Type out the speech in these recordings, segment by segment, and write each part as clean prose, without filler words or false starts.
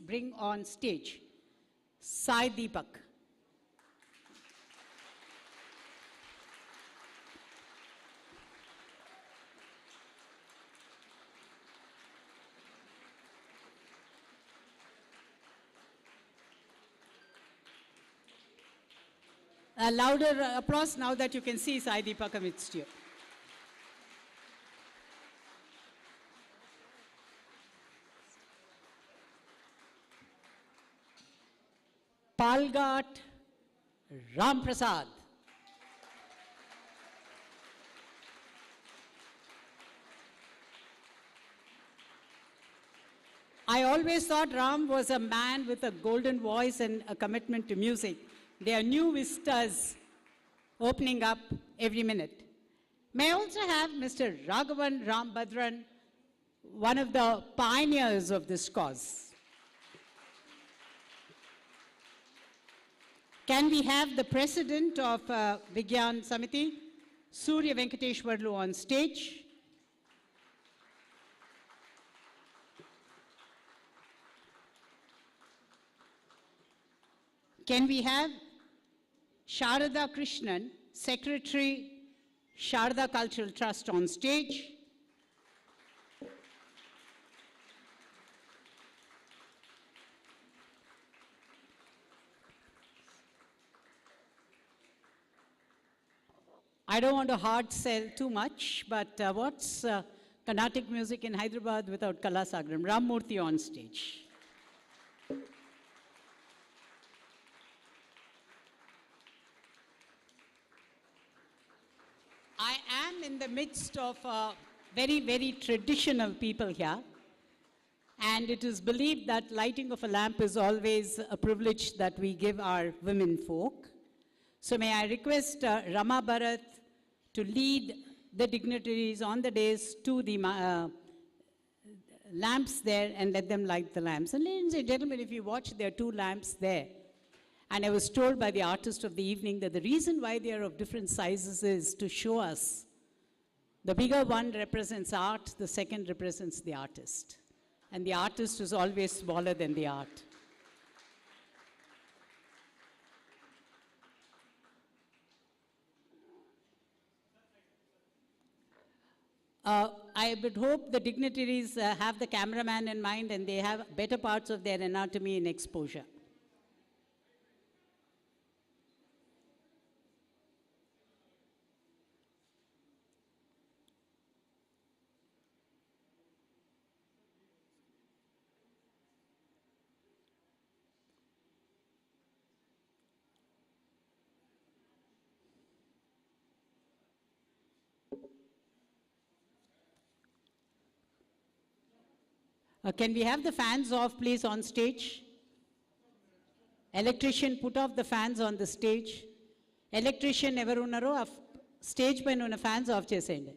bring on stage Sai Deepak. A louder applause now that you can see Sai Deepak amidst you. Palghat Ram Prasad. I always thought Ram was a man with a golden voice and a commitment to music. There are new vistas opening up every minute. May I also have Mr. Raghavan Rambhadran, one of the pioneers of this cause. Can we have the president of Vigyan Samiti, Surya Venkateshwarlu, on stage? Can we have Sharada Krishnan, Secretary, Sharada Cultural Trust, on stage? I don't want to hard sell too much, but what's Carnatic music in Hyderabad without Kalasagram? Ram Murthy on stage. I am in the midst of very, very traditional people here. And it is believed that lighting of a lamp is always a privilege that we give our women folk. So may I request Rama Bharat to lead the dignitaries on the dais to the lamps there and let them light the lamps. And ladies and gentlemen, if you watch, there are two lamps there. And I was told by the artist of the evening that the reason why they are of different sizes is to show us the bigger one represents art, the second represents the artist. And the artist is always smaller than the art. I would hope the dignitaries have the cameraman in mind and they have better parts of their anatomy in exposure. Can we have the fans off, please, on stage? Electrician, put off the fans on the stage. Electrician, ever unnaro, stage paina una fans off cheseyandi.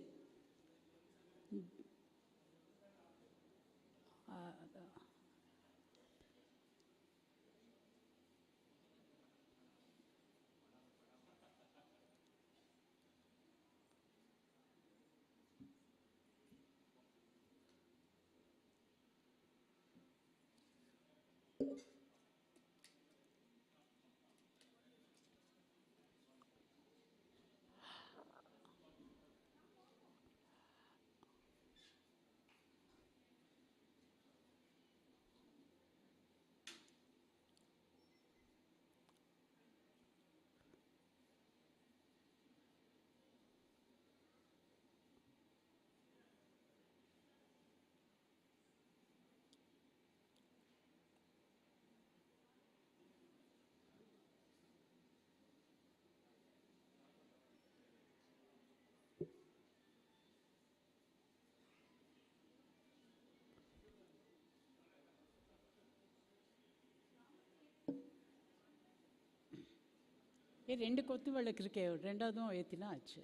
ரெண்டு கொத்து விளக்கு இருக்கே, ரெண்டாவதும் ஏத்தினா ஆச்சு.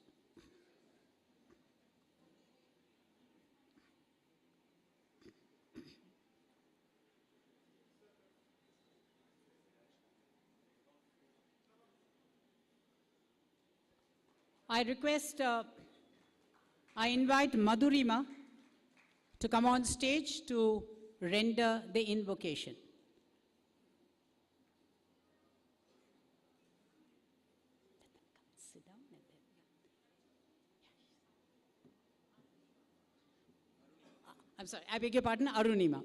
I request, I invite Madhurima to come on stage to render the invocation. I'm sorry, I beg your pardon, Arunima.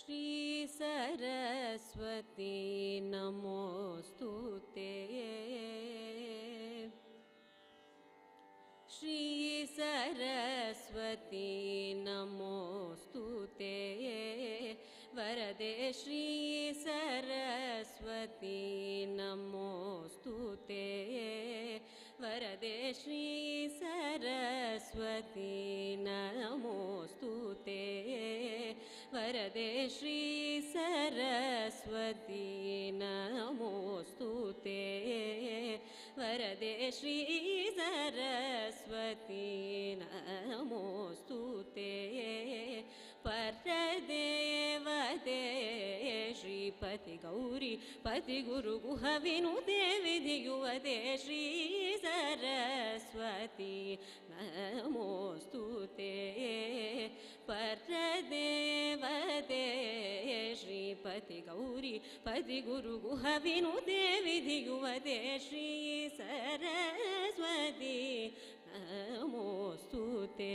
Shri Saraswati Namostute Shri Saraswati Namostute Varade Shri Saraswati Namostute Varade Shri Saraswati Namostute Varade Shri Saraswati Namostute Varade Shri Saraswati Namostute Paradevate Shri Pati Gauri Pati Guru Guha Vinude Vidhiyuvade Shri Saraswati Namostute Paradevate Shri Pati Gauri Pati Guru Guha Vinude Vidhiyuvade Shri Saraswati Namostute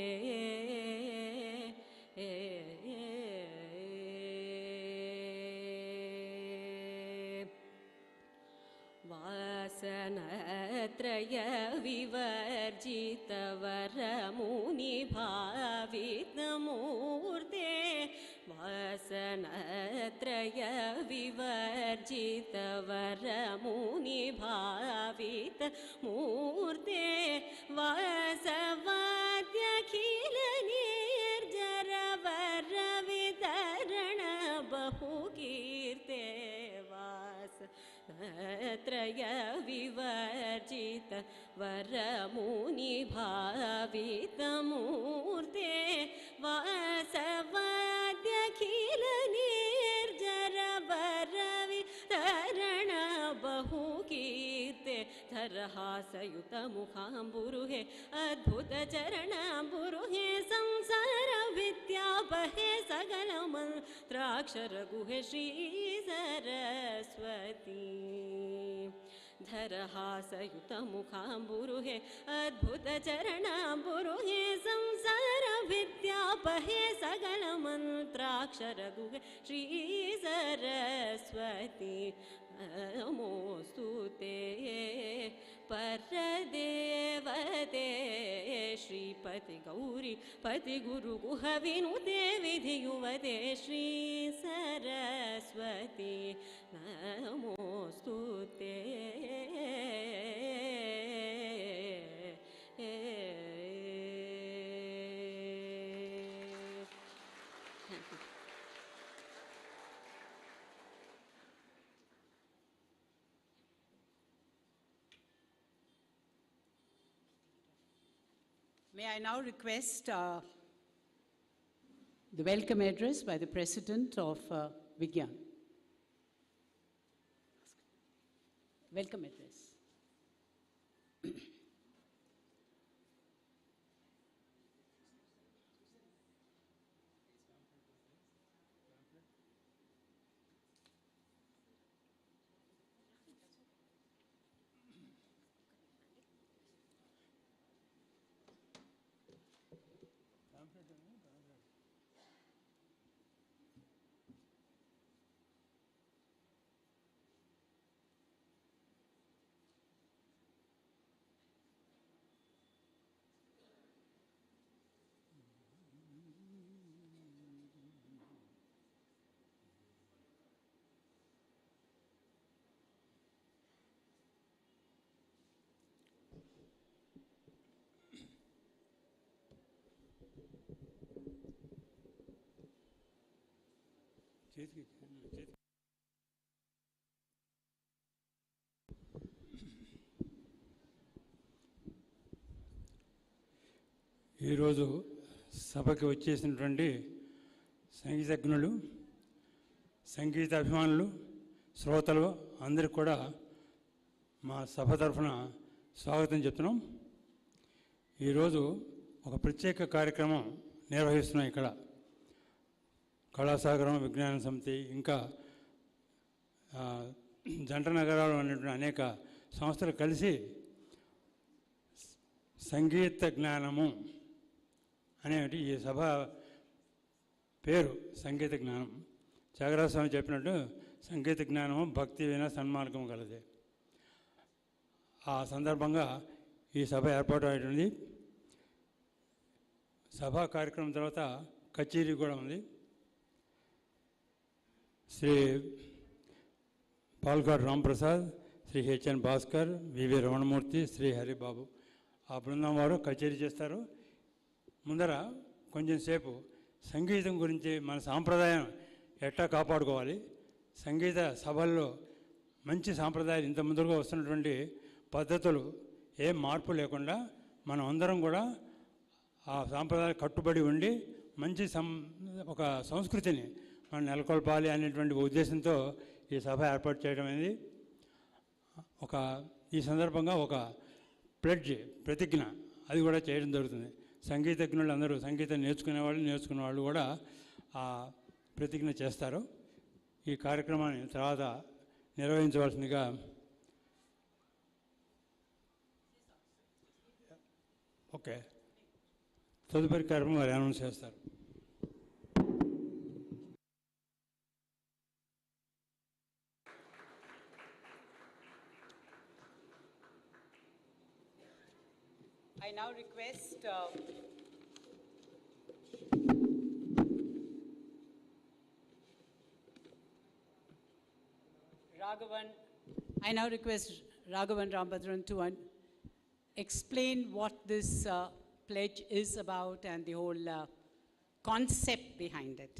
Vasanatraya Vivarjita Varamuni Bhavita Murte Vasanatraya Vivarjita Varamuni Bhavita Murte Vasavadya Khila Nirjara Varavitarana Bahukirte Traya Vivarjita Varamuni Bhavita Murte Vasavadya Khila Nirjara Varavitarana Bahukirte Dharhasayuta Mukhamburuhe Adbhuta Charanamburuhe Samsara Vidyapahe Sagala Mantrakshara Guhe Shri Saraswati Dharhasayuta Mukhamburuhe Adbhuta Charanamburuhe Samsara Vidyapahe Sagala Mantrakshara Guhe Shri Saraswati Namostute Paradevate Shri Pati Gauri Pati Guru Guha Vinude Vidhiyuvade Shri Saraswati Namostute May I now request the welcome address by the President of Vigyan. Welcome address. ఈరోజు సభకి వచ్చేసినటువంటి సంగీతజ్ఞులు, సంగీత అభిమానులు, శ్రోతలు అందరికి కూడా మా సభ తరఫున స్వాగతం చెప్తున్నాం. ఈరోజు ఒక ప్రత్యేక కార్యక్రమం నిర్వహిస్తున్నాం. ఇక్కడ కళాసాగరం, విజ్ఞాన సమితి, ఇంకా జంట నగరాలు అనేటువంటి అనేక సంస్థలు కలిసి సంగీత జ్ఞానము అనేటి ఈ సభ పేరు. సంగీత జ్ఞానం త్యాగరాజ స్వామి చెప్పినట్టు సంగీత జ్ఞానము భక్తి వినా సన్మార్గం కలదే. ఆ సందర్భంగా ఈ సభ ఏర్పాటు అయ్యింది. సభా కార్యక్రమం తర్వాత కచేరీ కూడా ఉంది. శ్రీ పాల్కాడ్ రాంప్రసాద్, శ్రీ హెచ్ఎన్ భాస్కర్, వివి రమణమూర్తి, శ్రీ హరిబాబు ఆ బృందం వారు కచేరీ చేస్తారు. ముందర కొంచెం సేపు సంగీతం గురించి, మన సాంప్రదాయం ఎట్లా కాపాడుకోవాలి, సంగీత సభల్లో మంచి సాంప్రదాయాలు ఇంత ముందుగా వస్తున్నటువంటి పద్ధతులు ఏం మార్పు లేకుండా మనం అందరం కూడా ఆ సాంప్రదాయాలు కట్టుబడి ఉండి మంచి ఒక సంస్కృతిని మనం నెలకొల్పాలి అనేటువంటి ఉద్దేశంతో ఈ సభ ఏర్పాటు చేయడం అనేది. ఈ సందర్భంగా ఒక ప్రతిజ్ఞ అది కూడా చేయడం జరుగుతుంది. సంగీతజ్ఞులు అందరూ, సంగీతం నేర్చుకునే వాళ్ళు కూడా ఆ ప్రతిజ్ఞ చేస్తారు. ఈ కార్యక్రమాన్ని తర్వాత నిర్వహించవలసిందిగా తదుపరి కార్యక్రమం వారు అనౌన్స్ చేస్తారు. I now request Raghavan Rambhadran to explain what this pledge is about and the whole concept behind it.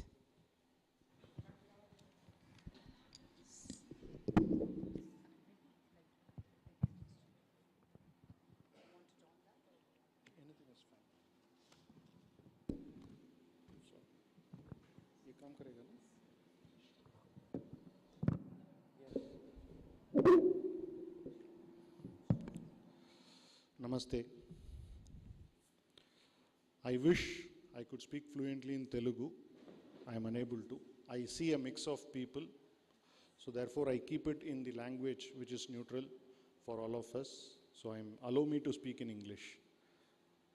Namaste. I wish I could speak fluently in Telugu. I am unable to. I see a mix of people, so therefore I keep it in the language which is neutral for all of us. So allow me to speak in English.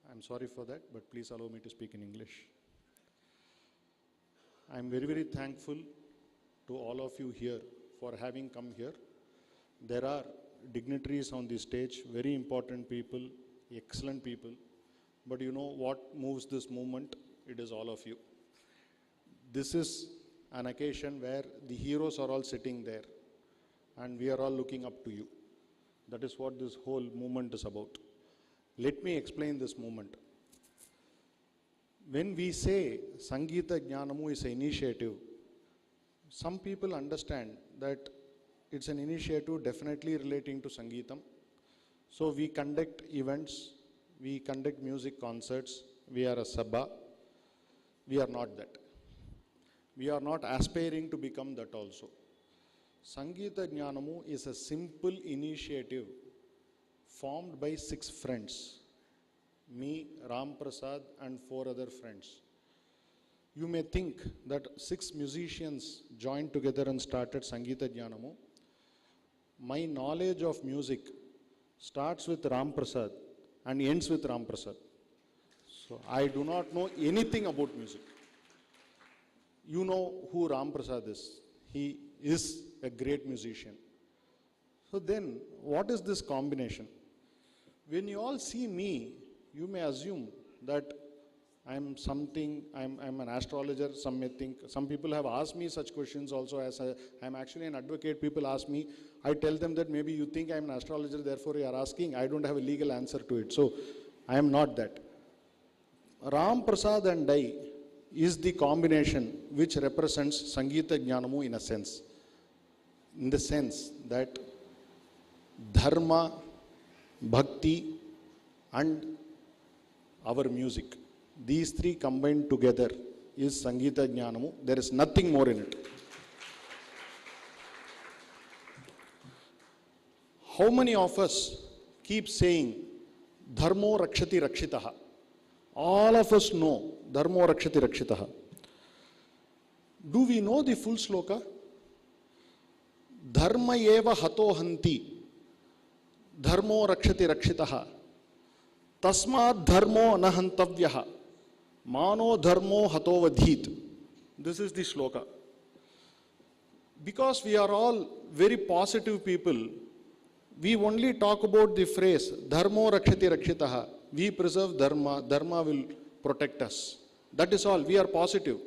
I'm sorry for that, but please allow me to speak in English. I'm very, very thankful to all of you here for having come here. There are dignitaries on the stage, very important people, excellent people. But you know what moves this movement? It is all of you. This is an occasion where the heroes are all sitting there and we are all looking up to you. That is what this whole movement is about. Let me explain this movement. When we say Sangeetha Gnanamu is an initiative, some people understand that it's an initiative definitely relating to Sangeetam. So we conduct events, we conduct music concerts, we are a Sabha. We are not that. We are not aspiring to become that also. Sangeetha Gnanamu is a simple initiative formed by 6 friends. Me, Ram Prasad and 4 other friends. You may think that 6 musicians joined together and started Sangeetha Gnanamu. My knowledge of music starts with Ram Prasad and ends with Ram Prasad. So I do not know anything about music. You know who Ram Prasad is. He is a great musician. So then, what is this combination? When you all see me, you may assume that I'm an astrologer. Some may think, some people have asked me such questions also. I'm actually an advocate. People ask me, I tell them that maybe you think I'm an astrologer, therefore you are asking. I don't have a legal answer to it. So I am not that. Ram Prasad and I is the combination which represents Sangeetha Gnanamu in a sense. In the sense that Dharma, Bhakti and our music These three combined together is Sangeetha Gnanamu. There is nothing more in it. How many of us keep saying, Dharmo Rakshati Rakshitaha? All of us know Dharmo Rakshati Rakshitaha. Do we know the full sloka? Dharma eva hato hanti. Dharmo Rakshati Rakshitaha. Tasmad Dharmo nahantavyaha. Mano Dharmo hato vadhit. This is the sloka. Because we are all very positive people, we only talk about the phrase Dharmo Rakshati Rakshitaha. We preserve Dharma, Dharma will protect us. That is all. We are positive.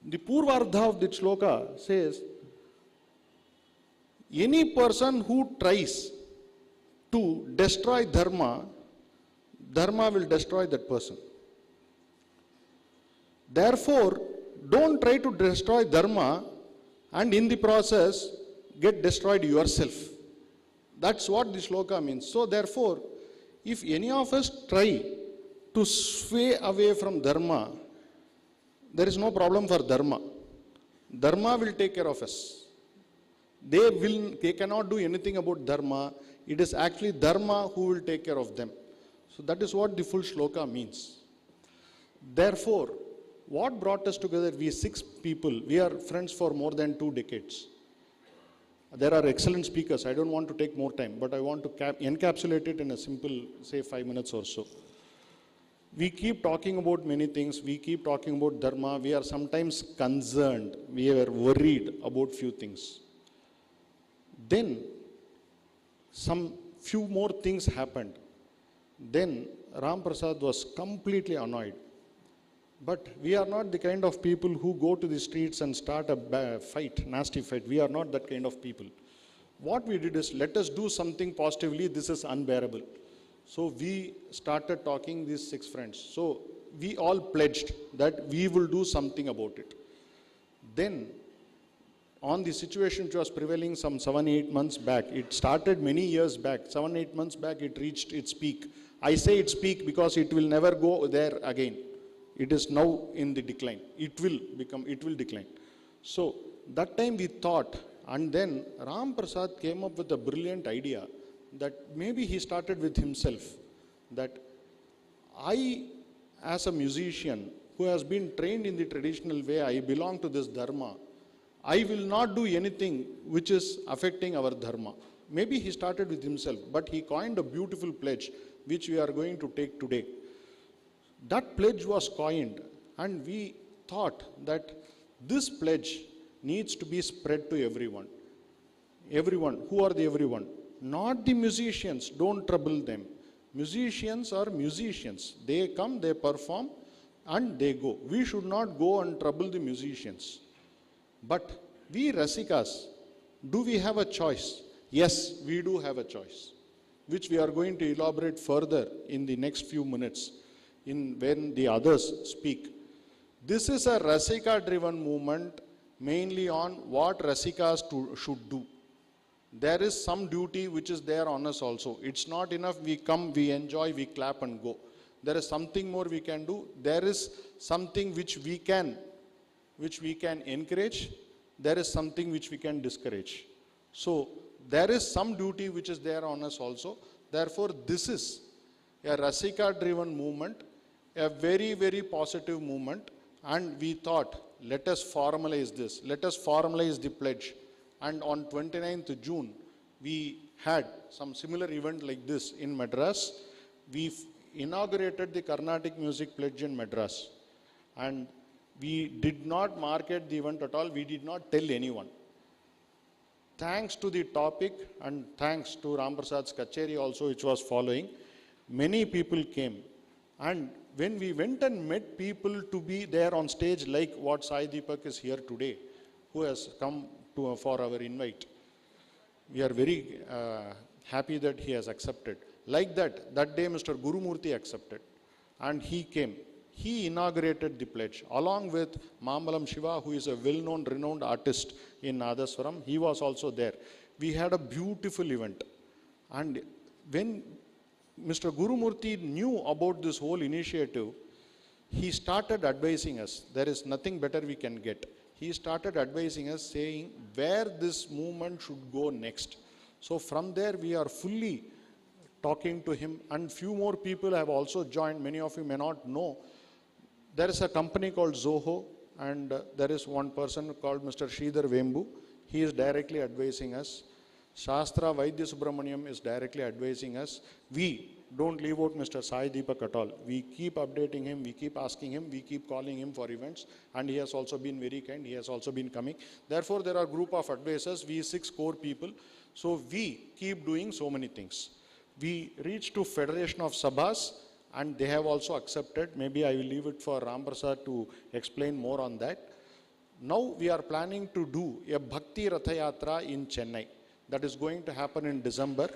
The Purvardha of the shloka says, any person who tries to destroy Dharma, Dharma will destroy that person. Therefore, don't try to destroy Dharma and in the process get destroyed yourself. That's what the shloka means. So therefore, if any of us try to sway away from Dharma, there is no problem for Dharma. Dharma will take care of us. They cannot do anything about Dharma. It is actually Dharma who will take care of them. So that is what the full shloka means. Therefore, what brought us together, we 6 people, we are friends for more than 2 decades. There are excellent speakers. I don't want to take more time, but I want to encapsulate it in a simple, say, 5 minutes or so. We keep talking about many things. We keep talking about Dharma. We are sometimes concerned. We are worried about few things. Then, some few more things happened. Then, Ram Prasad was completely annoyed. But we are not the kind of people who go to the streets and start a fight, nasty fight. We are not that kind of people. What we did is, let us do something positively. This is unbearable. So we started talking, these 6 friends. So we all pledged that we will do something about it. Then, on the situation which was prevailing some 7-8 months back, it started many years back. 7-8 months back, it reached its peak. I say its peak because it will never go there again. It is now in the decline. It will decline. So that time we thought, and then Ram Prasad came up with a brilliant idea that maybe he started with himself, that I, as a musician who has been trained in the traditional way, I belong to this Dharma. I will not do anything which is affecting our Dharma. Maybe he started with himself, but he coined a beautiful pledge which we are going to take today. That pledge was coined, and we thought that this pledge needs to be spread to everyone. Everyone. Who are the everyone? Not the musicians. Don't trouble them. Musicians are musicians. They come, they perform, and they go. We should not go and trouble the musicians. But we Rasikas, do we have a choice? Yes, we do have a choice, which we are going to elaborate further in the next few minutes when the others speak. This is a Rasika-driven movement, mainly on what Rasikas should do. There is some duty which is there on us also. It's not enough we come, we enjoy, we clap and go. There is something more we can do. There is something which we can encourage. There is something which we can discourage. So there is some duty which is there on us also. Therefore, this is a Rasika-driven movement, a very, very positive movement, and we thought, let us formalize this. Let us formalize the pledge. And on 29th June, we had some similar event like this in Madras. We inaugurated the Carnatic Music Pledge in Madras. And we did not market the event at all. We did not tell anyone. Thanks to the topic and thanks to Ram Prasad's Kacheri also, which was following, many people came. And when we went and met people to be there on stage, like what Sai Deepak is here today, who has come for our invite, we are very happy that he has accepted. Like that day Mr. Gurumurthy accepted, and he came. He inaugurated the pledge along with Mambalam Shiva, who is a well-known, renowned artist in Nadaswaram. He was also there. We had a beautiful event. And when Mr. Gurumurthy knew about this whole initiative, he started advising us. There is nothing better we can get. He started advising us, saying where this movement should go next. So from there we are fully talking to him, and few more people have also joined. Many of you may not know. There is a company called Zoho, and there is one person called Mr. Sridhar Vembu. He is directly advising us. Shastra Vaidya Subramaniam is directly advising us. We don't leave out Mr. Sai Deepak at all. We keep updating him, we keep asking him, we keep calling him for events, and he has also been very kind. He has also been coming. Therefore, there are a group of advisors, we 6 core people. So we keep doing so many things. We reach to Federation of Sabhas, and they have also accepted. Maybe I will leave it for Ram Prasad to explain more on that. Now we are planning to do a Bhakti Ratha Yatra in Chennai. That is going to happen in December.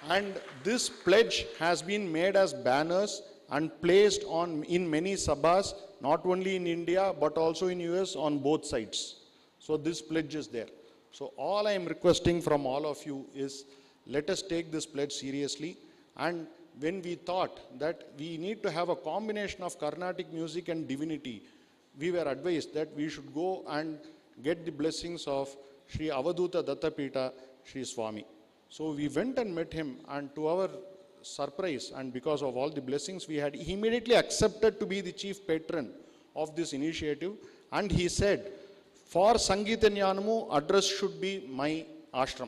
And this pledge has been made as banners and placed in many sabhas, not only in India, but also in US on both sides. So this pledge is there. So all I am requesting from all of you is, let us take this pledge seriously. And when we thought that we need to have a combination of Carnatic music and divinity, we were advised that we should go and get the blessings of Sri Avaduta Dattapita, Sri Swami. So we went and met him, and to our surprise, and because of all the blessings we had, he immediately accepted to be the chief patron of this initiative. And he said, for Sangeetha Gnanamu, address should be my ashram.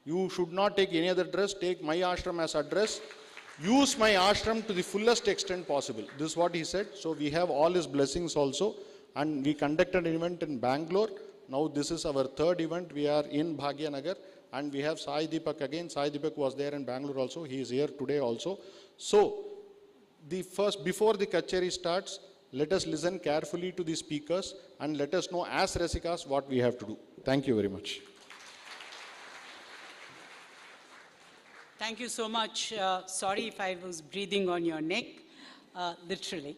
You should not take any other address, take my ashram as address. Use my ashram to the fullest extent possible. This is what he said. So we have all his blessings also. And we conducted an event in Bangalore. Now this is our 3rd event. We are in Bhagyanagar. And we have Sai Deepak again. Sai Deepak was there in Bangalore also. He is here today also. So, before the Kacheri starts, let us listen carefully to the speakers and let us know as Rasikas what we have to do. Thank you very much. Thank you so much. Sorry if I was breathing on your neck, literally.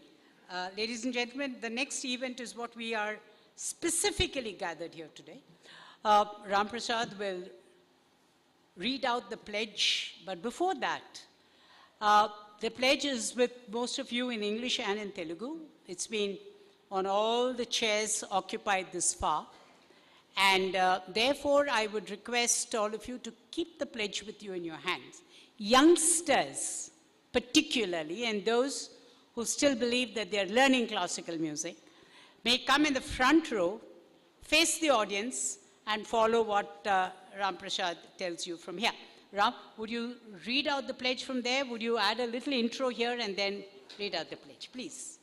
Ladies and gentlemen, the next event is what we are specifically gathered here today. Ram Prasad will read out the pledge, but before that, the pledge is with most of you in English and in Telugu. It's been on all the chairs occupied this far. And therefore, I would request all of you to keep the pledge with you in your hands. Youngsters, particularly, and those who still believe that they're learning classical music, may come in the front row, face the audience, and follow what Ram Prasad tells you from here. Ram, would you read out the pledge from there? Would you add a little intro here and then read out the pledge, please?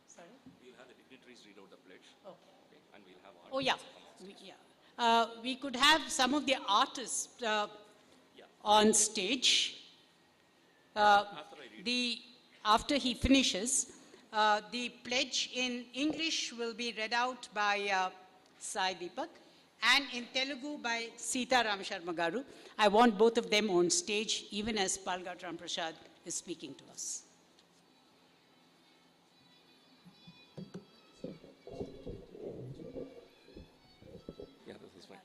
Sorry? We'll have the dignitaries read out the pledge. Okay. And we'll have our Oh, yeah. We could have some of the artists on stage. After he finishes, the pledge in English will be read out by Sai Deepak and in Telugu by Sita Ram Sharma Garu. I want both of them on stage, even as Palgat Ram Prasad is speaking to us. Yeah, this is fine.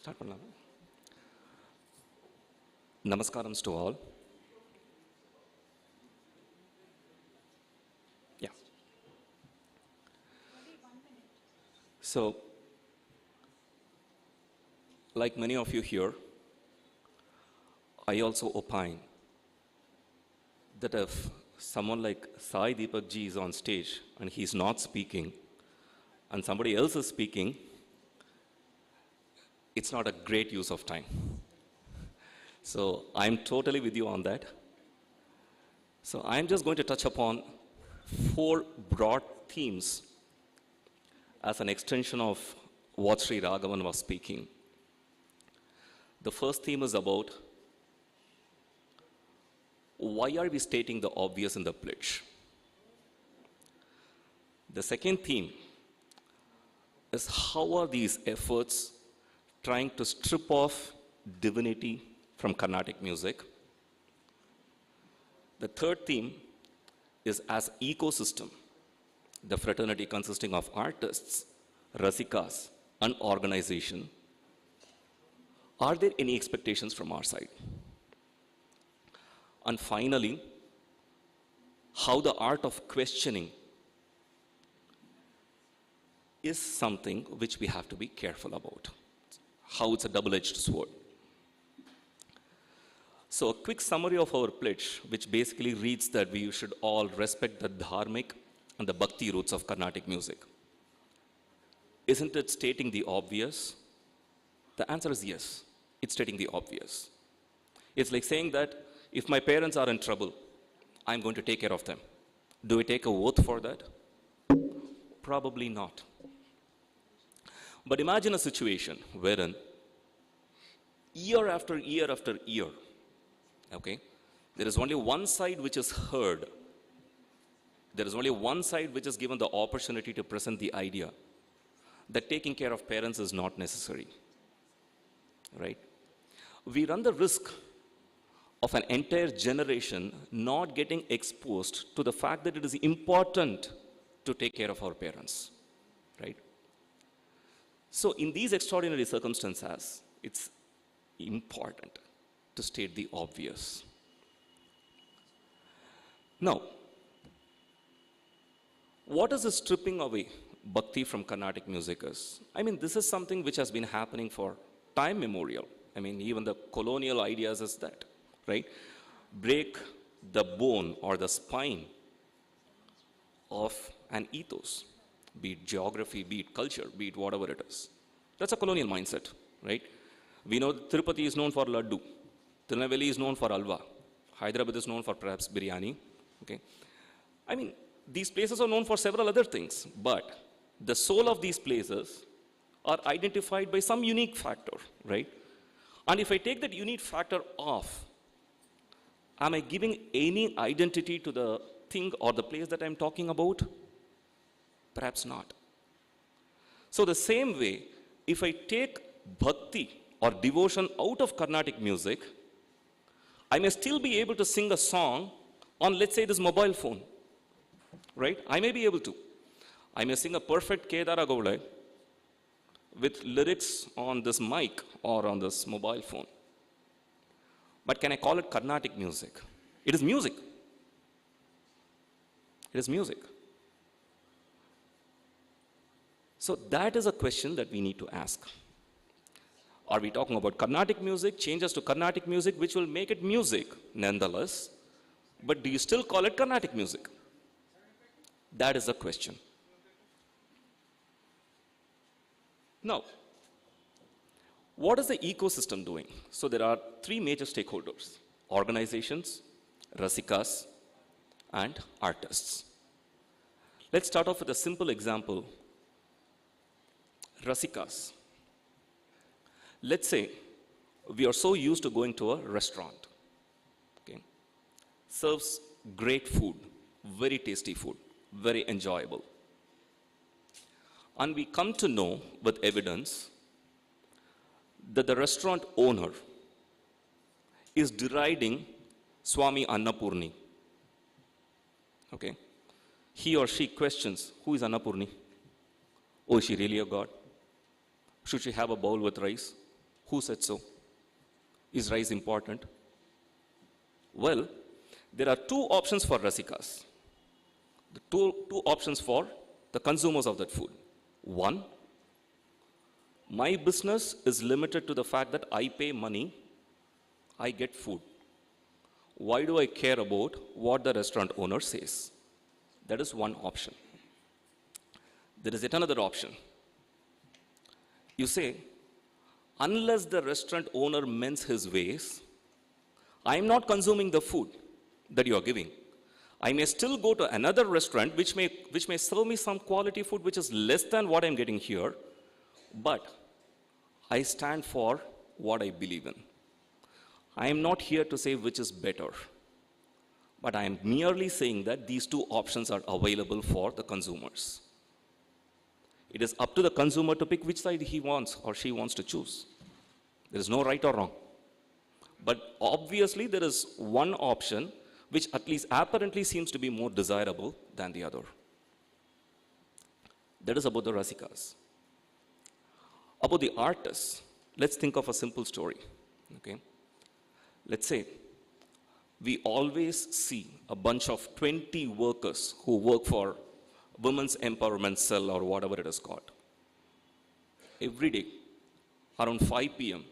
Start பண்ணலாம். Namaskarams to all. Yeah. So, like many of you here, I also opine that if someone like Sai Deepak ji is on stage and he's not speaking, and somebody else is speaking, it's not a great use of time. So I'm totally with you on that. So I'm just going to touch upon 4 broad themes as an extension of what Sri Raghavan was speaking. The first theme is about why are we stating the obvious in the pledge? The second theme is how are these efforts trying to strip off divinity from Carnatic music? The third theme is as ecosystem, the fraternity consisting of artists, rasikas, and organization. Are there any expectations from our side? And finally, how the art of questioning is something which we have to be careful about. How it's a double-edged sword. So a quick summary of our pledge, which basically reads that we should all respect the dharmic and the bhakti roots of Carnatic music. Isn't it stating the obvious? The answer is yes, it's stating the obvious. It's like saying that if my parents are in trouble, I'm going to take care of them. Do we take a oath for that? Probably not. But imagine a situation wherein year after year after year, okay, there is only one side which is heard. There is only one side which is given the opportunity to present the idea that taking care of parents is not necessary, right? We run the risk of an entire generation not getting exposed to the fact that it is important to take care of our parents, right? So in these extraordinary circumstances, it's important to state the obvious. Now, what is the stripping away bhakti from Carnatic music is? I mean, this is something which has been happening for time memorial. I mean, even the colonial ideas is that, right? Break the bone or the spine of an ethos, be it geography, be it culture, be it whatever it is. That's a colonial mindset, right? We know Tirupati is known for laddu. Tirunelveli is known for alva. Hyderabad is known for perhaps biryani, okay? I mean, these places are known for several other things, but the soul of these places are identified by some unique factor, right? And if I take that unique factor off, am I giving any identity to the thing or the place that I'm talking about? Perhaps not. So the same way, if I take bhakti or devotion out of Carnatic music, I may still be able to sing a song on, let's say, this mobile phone, right? I may be able to. I may sing a perfect Kedara Gaule with lyrics on this mic or on this mobile phone. But can I call it Carnatic music? It is music. It is music. So that is a question that we need to ask. Are we talking about Carnatic music, changes to Carnatic music, which will make it music nonetheless, but do you still call it Carnatic music? That is the question. Now, what is the ecosystem doing? So there are three major stakeholders: organizations, rasikas, and artists. Let's start off with a simple example. Rasikas. Let's say we are so used to going to a restaurant, okay? Serves great food, very tasty food, very enjoyable. And we come to know with evidence that the restaurant owner is deriding Swami Annapurni. Okay? He or she questions, who is Annapurni? Oh, is she really a god? Should she have a bowl with rice? Who said so? Is rice important? Well, there are two options for rasikas. The two options for the consumers of that food. One, my business is limited to the fact that I pay money, I get food. Why do I care about what the restaurant owner says? That is one option. There is yet another option. You say, unless the restaurant owner mends his ways, I am not consuming the food that you are giving. I may still go to another restaurant which may serve me some quality food which is less than what I'm getting here, but I stand for what I believe in. I am not here to say which is better, but I am merely saying that these two options are available for the consumers. It is up to the consumer to pick which side he wants or she wants to choose. There is no right or wrong. But obviously there is one option which at least apparently seems to be more desirable than the other. That is about the Rasikas. About the artists, let's think of a simple story. Okay? Let's say we always see a bunch of 20 workers who work for Women's Empowerment Cell or whatever it is called. Every day, around 5 p.m.,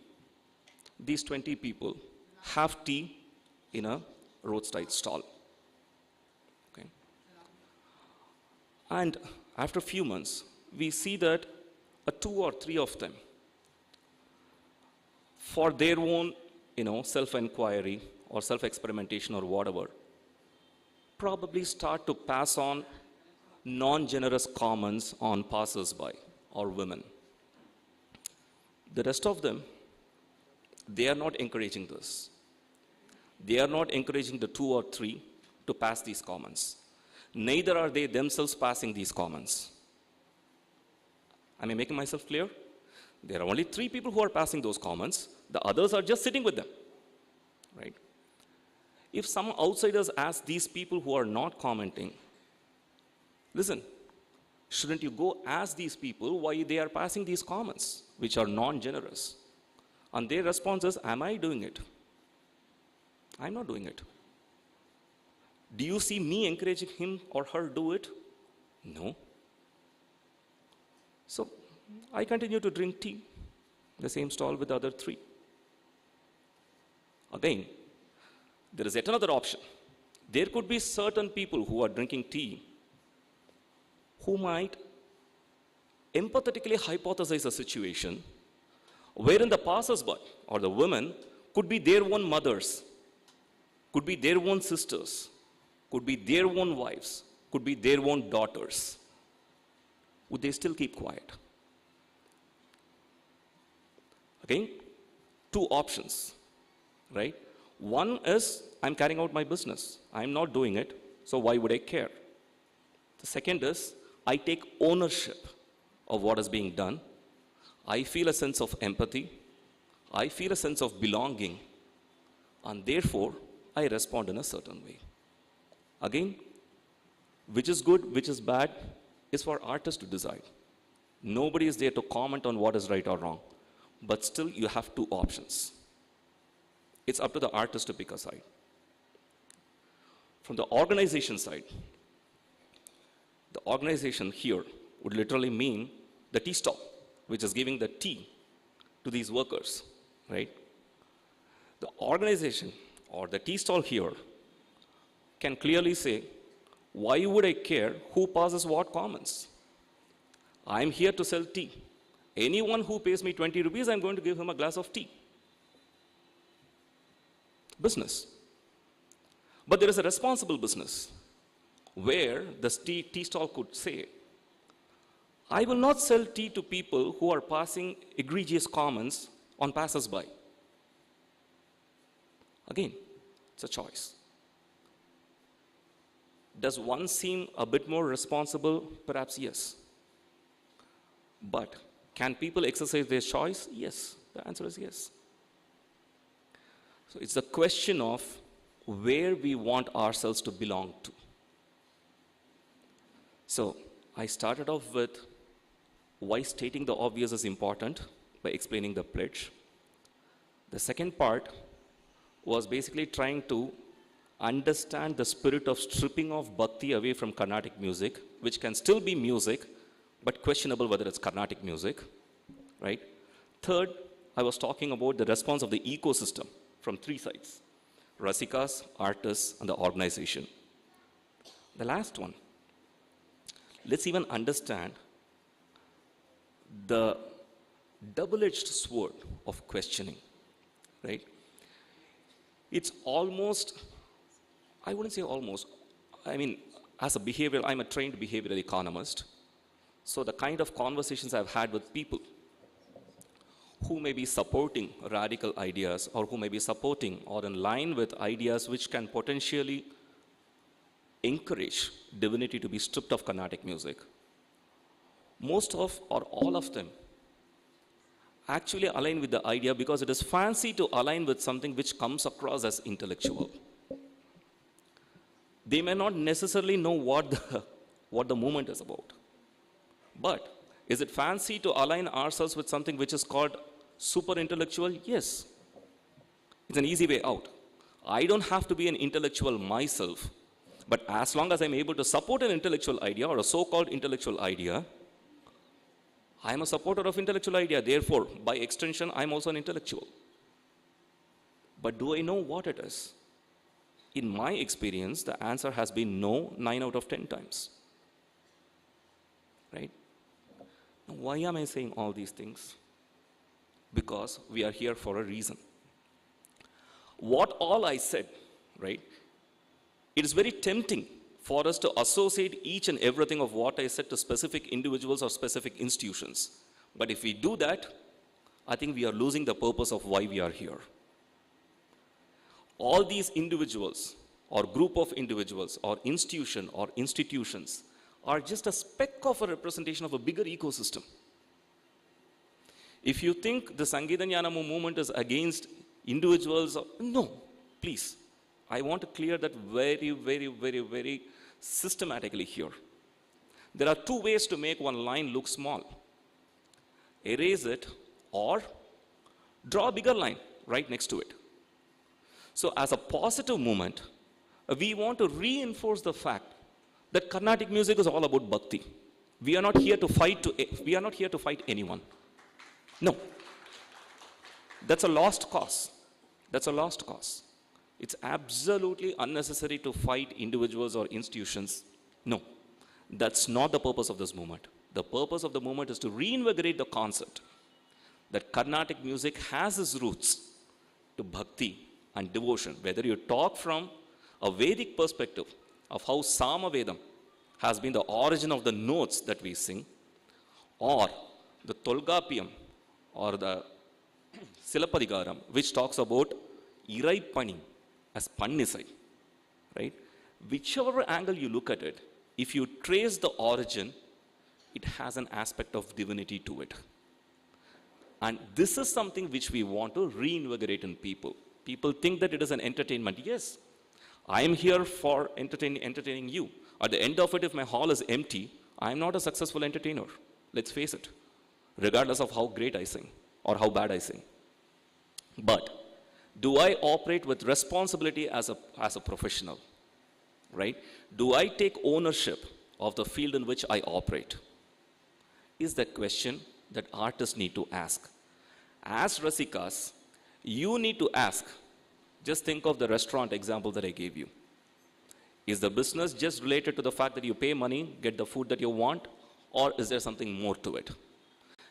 these 20 people have tea in a roadside stall. Okay? And after a few months, we see that 2 or 3 of them, for their own self-inquiry or self-experimentation or whatever, probably start to pass on non-generous comments on passers-by or women. The rest of them, they are not encouraging this. They are not encouraging the 2 or 3 to pass these comments. Neither are they themselves passing these comments. Am I making myself clear? There are only 3 people who are passing those comments. The others are just sitting with them, right? If some outsiders ask these people who are not commenting, listen, shouldn't you go ask these people why they are passing these comments, which are non-generous? And their response is, am I doing it? I'm not doing it. Do you see me encouraging him or her do it? No. So I continue to drink tea, the same stall with the other 3. Again, there is yet another option. There could be certain people who are drinking tea who might empathetically hypothesize a situation wherein the passers-by or the women could be their own mothers, could be their own sisters, could be their own wives, could be their own daughters. Would they still keep quiet? Again, 2 options, right? One is, I'm carrying out my business. I'm not doing it, so why would I care? The second is, I take ownership of what is being done. I feel a sense of empathy. I feel a sense of belonging. And therefore, I respond in a certain way. Again, which is good, which is bad, is for artists to decide. Nobody is there to comment on what is right or wrong. But still, you have 2 options. It's up to the artist to pick a side. From the organization side, the organization here would literally mean the tea stall, which is giving the tea to these workers, right? The organization or the tea stall here can clearly say, why would I care who passes what comments? I'm here to sell tea. Anyone who pays me 20 rupees, I'm going to give him a glass of tea. Business. But there is a responsible business where the tea stall could say, I will not sell tea to people who are passing egregious comments on passers-by. Again, it's a choice. Does one seem a bit more responsible? Perhaps yes. But can people exercise their choice? Yes. The answer is yes. So it's a question of where we want ourselves to belong to. So I started off with why stating the obvious is important by explaining the pledge. The second part was basically trying to understand the spirit of stripping of bhakti away from Carnatic music, which can still be music, but questionable whether it's Carnatic music, right? Third, I was talking about the response of the ecosystem from 3 sides: Rasikas, artists, and the organization. The last one, let's even understand the double-edged sword of questioning, right? It's almost, I wouldn't say almost, I mean, as a behavioral, I'm a trained behavioral economist. So the kind of conversations I've had with people who may be supporting radical ideas or who may be supporting or in line with ideas which can potentially encourage divinity to be stripped of Carnatic music, most of or all of them actually align with the idea because it is fancy to align with something which comes across as intellectual. They may not necessarily know what the movement is about. But is it fancy to align ourselves with something which is called super intellectual? Yes. It's an easy way out. I don't have to be an intellectual myself, but as long as I'm able to support an intellectual idea or a so-called intellectual idea, I am a supporter of intellectual idea. Therefore, by extension, I'm also an intellectual. But do I know what it is? In my experience, the answer has been no 9 out of 10 times. Right? Now, why am I saying all these things? Because we are here for a reason. What all I said, right? It is very tempting for us to associate each and everything of what I said to specific individuals or specific institutions. But if we do that, I think we are losing the purpose of why we are here. All these individuals or group of individuals or institution or institutions are just a speck of a representation of a bigger ecosystem. If you think the SANGEETHA GNANAMU movement is against individuals, no, please. I want to clear that very systematically here. There are two ways to make one line look small. Erase it or draw a bigger line right next to it. So as a positive movement, we want to reinforce the fact that Carnatic music is all about bhakti. We are not here to fight anyone. No. That's a lost cause. That's a lost cause. It's absolutely unnecessary to fight individuals or institutions. No. That's not the purpose of this movement. The purpose of the movement is to reinvigorate the concept that Carnatic music has its roots to bhakti and devotion. Whether you talk from a Vedic perspective of how Samavedam has been the origin of the notes that we sing, or the Tolgapiyam or the Silapadigaram, which talks about Irai Pani as Pannisai, right? Whichever angle you look at it, if you trace the origin, it has an aspect of divinity to it. And this is something which we want to reinvigorate in people. People think that it is an entertainment. Yes, I am here for entertaining you. At the end of it, if my hall is empty, I am not a successful entertainer. Let's face it, regardless of how great I sing or how bad I sing. But do I operate with responsibility as a professional, right? Do I take ownership of the field in which I operate? Is the question that artists need to ask. As Rasikas, you need to ask. Just think of the restaurant example that I gave you. Is the business just related to the fact that you pay money, get the food that you want, or is there something more to it?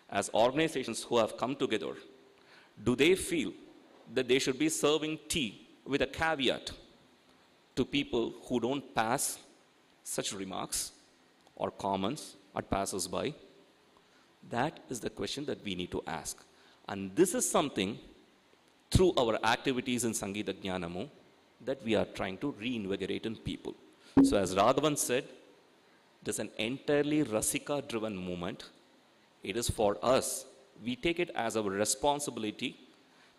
As organizations who have come together, do they feel that they should be serving tea with a caveat to people who don't pass such remarks or comments at passers-by? That is the question that we need to ask. And this is something, through our activities in SANGEETHA GNANAMU, that we are trying to reinvigorate in people. So as Raghavan said, it is an entirely Rasika-driven movement. It is for us. We take it as our responsibility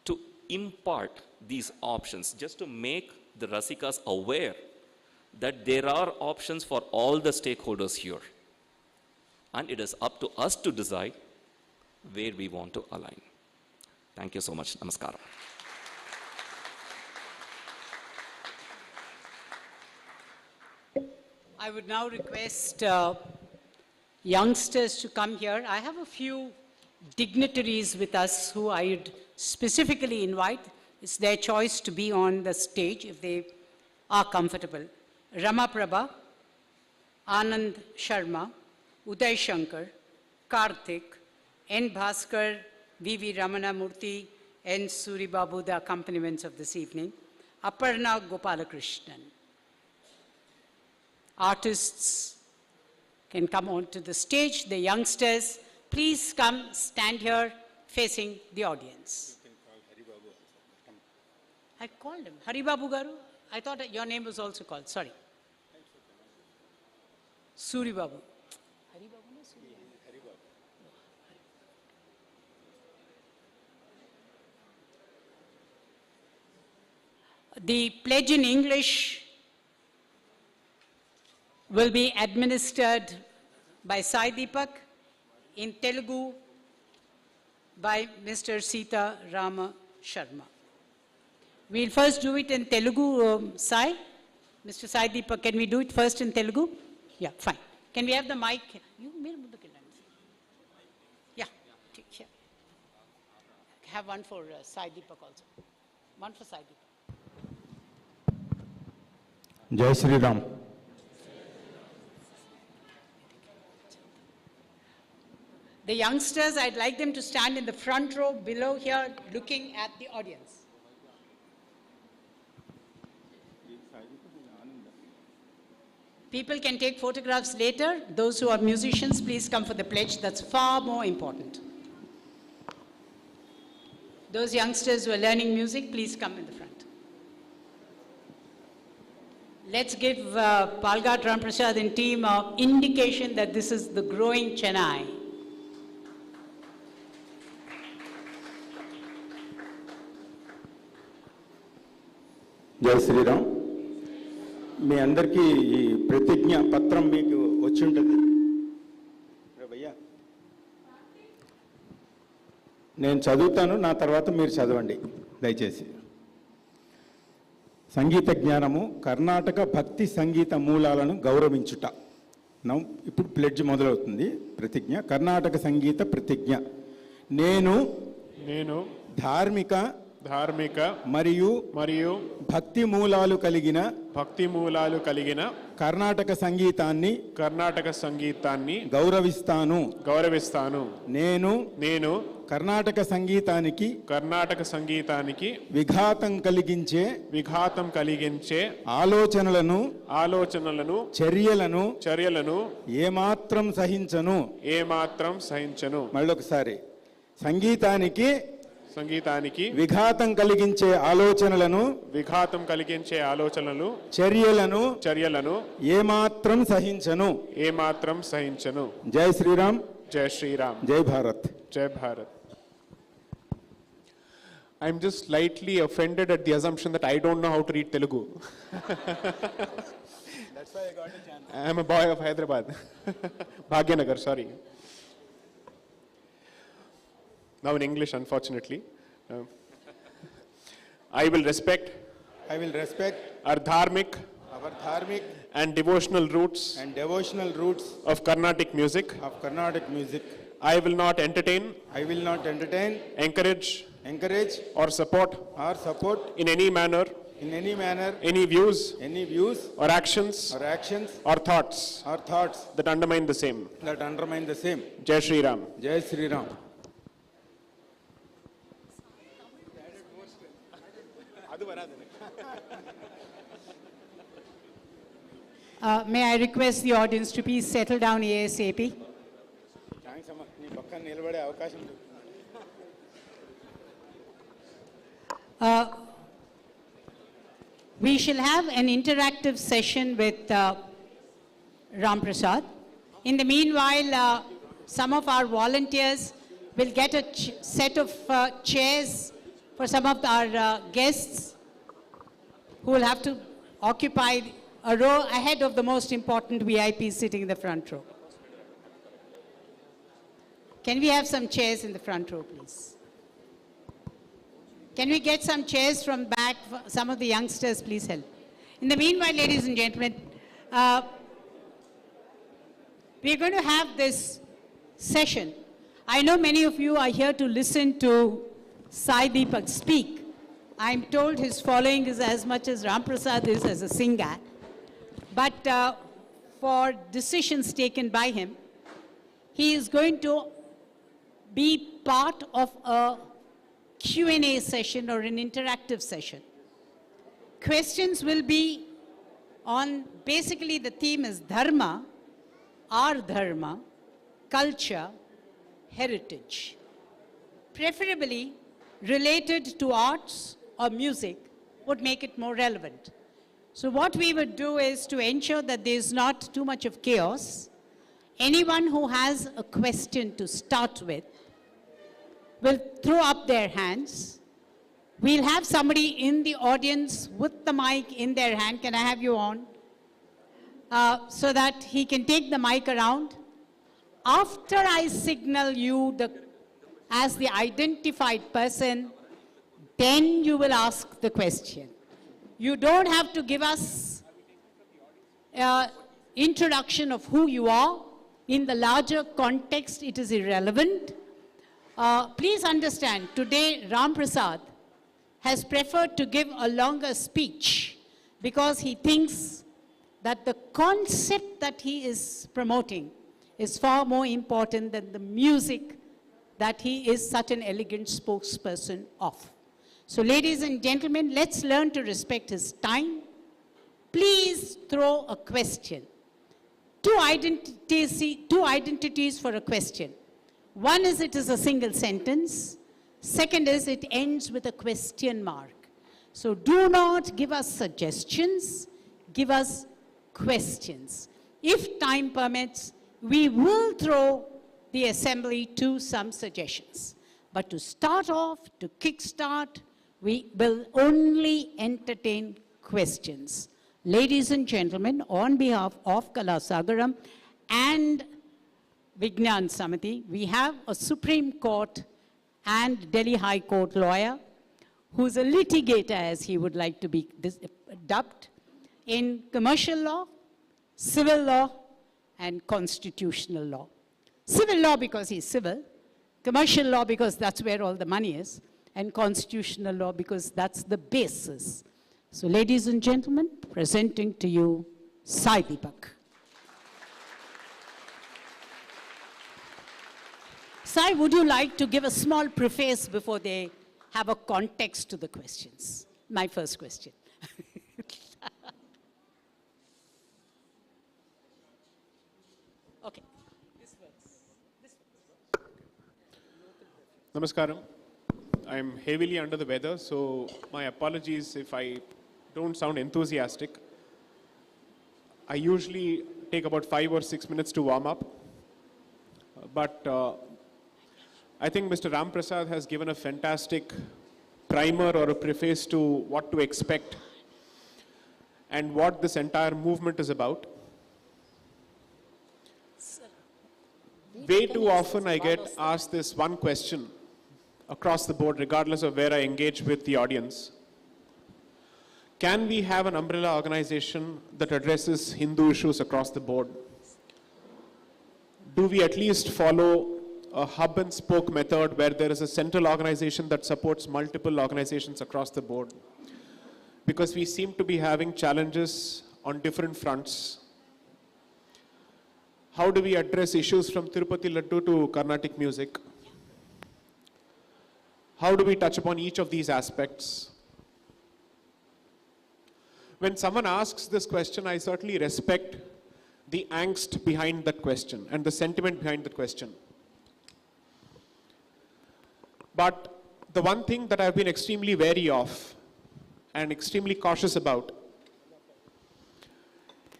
to impart these options, just to make the Rasikas aware that there are options for all the stakeholders here. And it is up to us to decide where we want to align. Thank you so much. Namaskara. I would now request youngsters to come here. I have a few dignitaries with us who I would specifically invite. It's their choice to be on the stage if they are comfortable. Rama Prabha, Anand Sharma, Uday Shankar, Karthik, N. Bhaskar, V.V. Ramana Murthy, N. Suri Babu, the accompaniments of this evening, Aparna Gopalakrishnan. Artists can come onto the stage. The youngsters, please come stand here facing the audience. You can call Hari Babu. I called him. Hari Babu Garu? I thought your name was also called. Sorry. Suri Babu. Hari Babu no Suri Babu. Hari Babu. The pledge in English will be administered by Sai Deepak, in Telugu by Mr. Sita Rama Sharma. We'll first do it in Telugu, Sai. Mr. Sai Deepak, can we do it first in Telugu? Yeah, fine. Can we have the mic? Yeah, here. Have one for Sai Deepak also. One for Sai Deepak. Jai Shri Ram. The youngsters, I'd like them to stand in the front row below here, looking at the audience. People can take photographs later. Those who are musicians, please come for the pledge. That's far more important. Those youngsters who are learning music, please come in the front. Let's give Palghat Ramprasad and team an indication that this is the growing Chennai. జై శ్రీరామ్. మీ అందరికీ ఈ ప్రతిజ్ఞ పత్రం మీకు వచ్చి ఉంటుంది. భయ్యా నేను చదువుతాను, నా తర్వాత మీరు చదవండి దయచేసి. సంగీత జ్ఞానము కర్ణాటక భక్తి సంగీత మూలాలను గౌరవించుట. ఇప్పుడు ప్లెడ్జ్ మొదలవుతుంది. ప్రతిజ్ఞ. కర్ణాటక సంగీత ప్రతిజ్ఞ. నేను ధార్మిక మరియు భక్తి మూలాలు కలిగిన కర్ణాటక సంగీతాన్ని గౌరవిస్తాను. నేను కర్ణాటక సంగీతానికి విఘాతం కలిగించే ఆలోచనలను చర్యలను ఏమాత్రం సహించను. మళ్ళొకసారి. సంగీతానికి విఘాతం కలిగించే ఆలోచనలను చర్యలను ఏమాత్రం సహించను. జై శ్రీరామ్. జై Bharat. I'm just slightly offended at the assumption that I don't know how to read Telugu. That's why I got a chance. I am a boy of Hyderabad. Bhagyanagar, sorry. Now in English, unfortunately. I will respect our dharmic and devotional roots of Carnatic music. I will not entertain, encourage or support in any manner any views or actions or thoughts that undermine the same. Jai Shri Ram. Jai Shri Ram. May I request the audience to please settle down ASAP? We shall have an interactive session with Ram Prasad. In the meanwhile, some of our volunteers will get a set of chairs for some of our guests who will have to occupy a row ahead of the most important VIPs sitting in the front row. Can we have some chairs in the front row, please? Can we get some chairs from back? Some of the youngsters, please help. In the meanwhile, ladies and gentlemen, we're going to have this session. I know many of you are here to listen to Sai Deepak speak. I'm told his following is as much as Ram Prasad is as a singer. But for decisions taken by him, he is going to be part of a Q&A session or an interactive session. Questions will be on, basically the theme is Dharma, our Dharma, culture, heritage. Preferably related to arts or music would make it more relevant. So what we would do is to ensure that there is not too much of chaos. Anyone who has a question to start with will throw up their hands. We'll have somebody in the audience with the mic in their hand. Can I have you on? so that he can take the mic around. After I signal you as the identified person, then you will ask the question. You don't have to give us introduction of who you are. In the larger context, it is irrelevant. Please understand, today Ram Prasad has preferred to give a longer speech because he thinks that the concept that he is promoting is far more important than the music that he is such an elegant spokesperson of. So ladies and gentlemen, let's learn to respect his time. Please throw a question. Two identities for a question. One is it is a single sentence. Second is it ends with a question mark. So do not give us suggestions, give us questions. If time permits, we will throw the assembly to some suggestions. But to start off, to kickstart, we will only entertain questions. Ladies and gentlemen, on behalf of Kalasagaram and Vignan Samiti, we have a Supreme Court and Delhi High Court lawyer who's a litigator, as he would like to be dubbed, in commercial law, civil law, and constitutional law. Civil law because he's civil, commercial law because that's where all the money is, and constitutional law because that's the basis. So ladies and gentlemen, presenting to you Sai Deepak. Sai, would you like to give a small preface before they have a context to the questions? My first question. Okay. This works. Namaskaram. I'm heavily under the weather, so my apologies if I don't sound enthusiastic. I usually take about 5 or 6 minutes to warm up, but I think Mr. Ram Prasad has given a fantastic primer or a preface to what to expect and what this entire movement is about. Way too often I get asked this one question across the board, regardless of where I engage with the audience. Can we have an umbrella organization that addresses Hindu issues across the board? Do we at least follow a hub and spoke method where there is a central organization that supports multiple organizations across the board? Because we seem to be having challenges on different fronts. How do we address issues from Tirupati Laddu to Carnatic music? How do we touch upon each of these aspects? When someone asks this question, I certainly respect the angst behind that question and the sentiment behind that question. But the one thing that I've been extremely wary of and extremely cautious about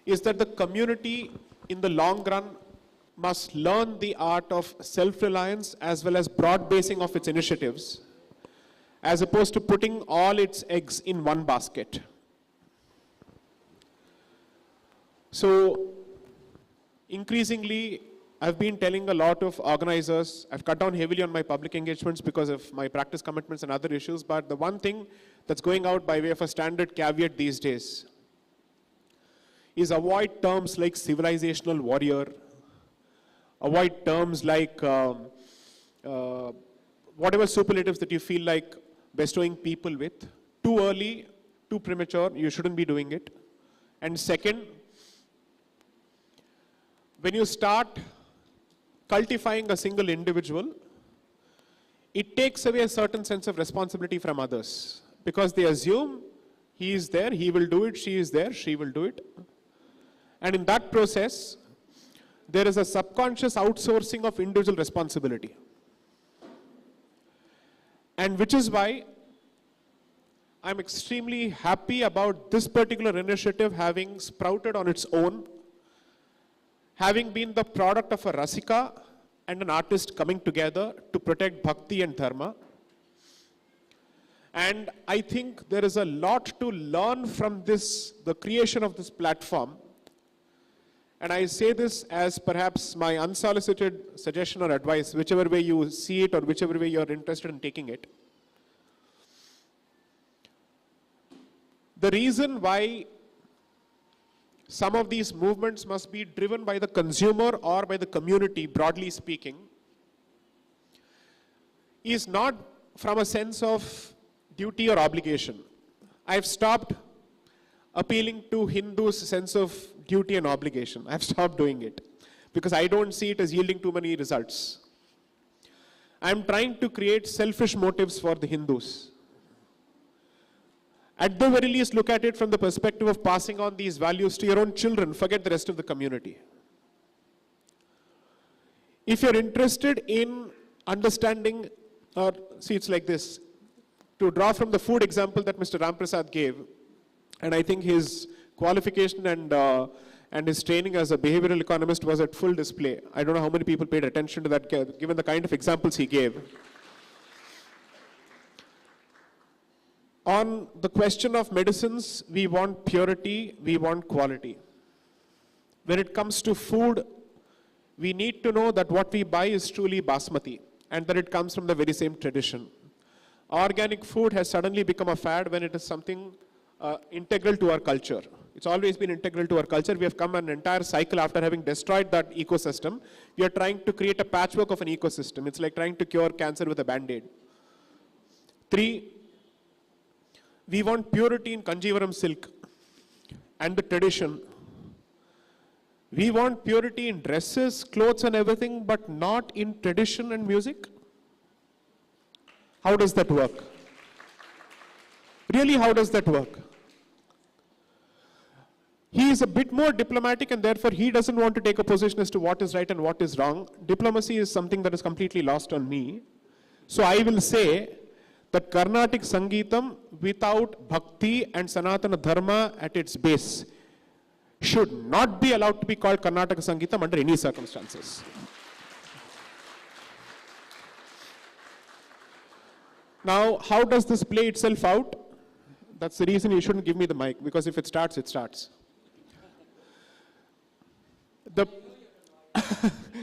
is that the community in the long run must learn the art of self-reliance as well as broad-basing of its initiatives, as opposed to putting all its eggs in one basket. So, increasingly, I've been telling a lot of organizers, I've cut down heavily on my public engagements because of my practice commitments and other issues, but the one thing that's going out by way of a standard caveat these days is avoid terms like civilizational warrior, avoid terms like whatever superlatives that you feel like bestowing people with. Too early, too premature, you shouldn't be doing it. And second, when you start cultifying a single individual, it takes away a certain sense of responsibility from others because they assume he is there, he will do it, she is there, she will do it. And in that process, there is a subconscious outsourcing of individual responsibility. And which is why I'm extremely happy about this particular initiative having sprouted on its own, having been the product of a Rasika and an artist coming together to protect Bhakti and Dharma. And I think there is a lot to learn from this, the creation of this platform, And I say this as perhaps my unsolicited suggestion or advice, whichever way you see it or whichever way you're interested in taking it. The reason why some of these movements must be driven by the consumer or by the community, broadly speaking, is not from a sense of duty or obligation. I've stopped appealing to Hindus' sense of duty and obligation. I've stopped doing it because I don't see it as yielding too many results. I'm trying to create selfish motives for the Hindus. At the very least, look at it from the perspective of passing on these values to your own children. Forget the rest of the community. If you're interested in understanding, or see, it's like this. To draw from the food example that Mr. Ramprasad gave, and I think his qualification and his training as a behavioral economist was at full display. I don't know how many people paid attention to that, given the kind of examples he gave. On the question of medicines, we want purity, we want quality. When it comes to food, we need to know that what we buy is truly basmati and that it comes from the very same tradition. Organic food has suddenly become a fad when it is something integral to our culture. It's always been integral to our culture. We have come an entire cycle after having destroyed that ecosystem. We are trying to create a patchwork of an ecosystem. It's like trying to cure cancer with a band-aid. 3, we want purity in Kanjivaram silk and the tradition. We want purity in dresses, clothes and everything, but not in tradition and music. How does that work? Really, how does that work? He is a bit more diplomatic and therefore he doesn't want to take a position as to what is right and what is wrong. Diplomacy is something that is completely lost on me. So I will say that Carnatic Sangeetam without Bhakti and Sanatana Dharma at its base should not be allowed to be called Karnataka Sangeetam under any circumstances. Now, how does this play itself out? That's the reason you shouldn't give me the mic, because if it starts, it starts.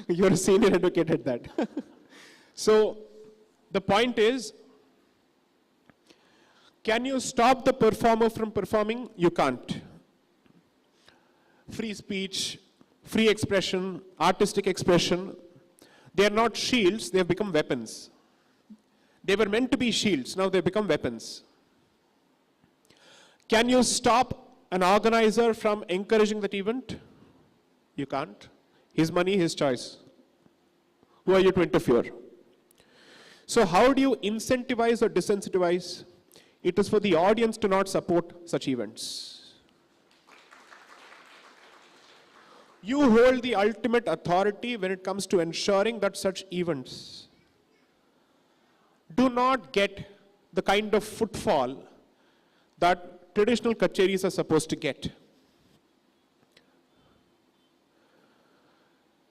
You're a senior advocate at that. So, the point is, can you stop the performer from performing? You can't. Free speech, free expression, artistic expression, they are not shields, they have become weapons. They were meant to be shields, now they become weapons. Can you stop an organizer from encouraging that event? You can't. His money, his choice. Who are you to interfere? So how do you incentivize or disincentivize? It is for the audience to not support such events. You hold the ultimate authority when it comes to ensuring that such events do not get the kind of footfall that traditional kacheris are supposed to get.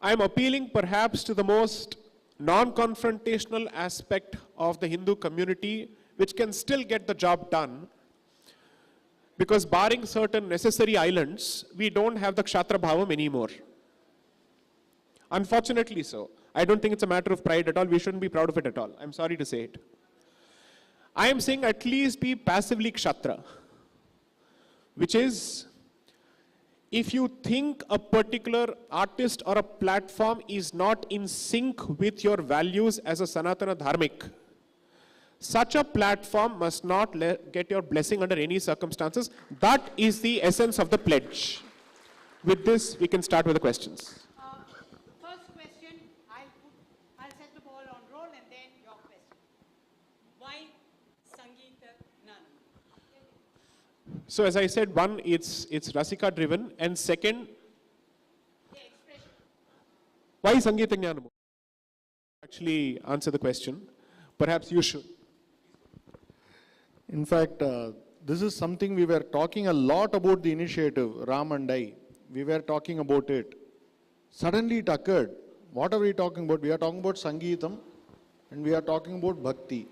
I am appealing perhaps to the most non-confrontational aspect of the Hindu community, which can still get the job done, because barring certain necessary islands, we don't have the Kshatra Bhavam anymore. Unfortunately so. I don't think it's a matter of pride at all. We shouldn't be proud of it at all. I'm sorry to say it. I am saying at least be passively Kshatra, which is, if you think a particular artist or a platform is not in sync with your values as a Sanatana Dharmik, such a platform must not get your blessing under any circumstances. That is the essence of the pledge. With this, we can start with the questions. First question, I'll set the ball on roll and then your question. Why Sangeetha Gnanamu? So as I said, one, it's Rasika driven, and second, why Sangeetha Gnanamu? Actually answer the question. Perhaps you should. In fact, this is something we were talking a lot about the initiative, Ram and I. We were talking about it. Suddenly it occurred. What are we talking about? We are talking about Sangeetam and we are talking about Bhakti.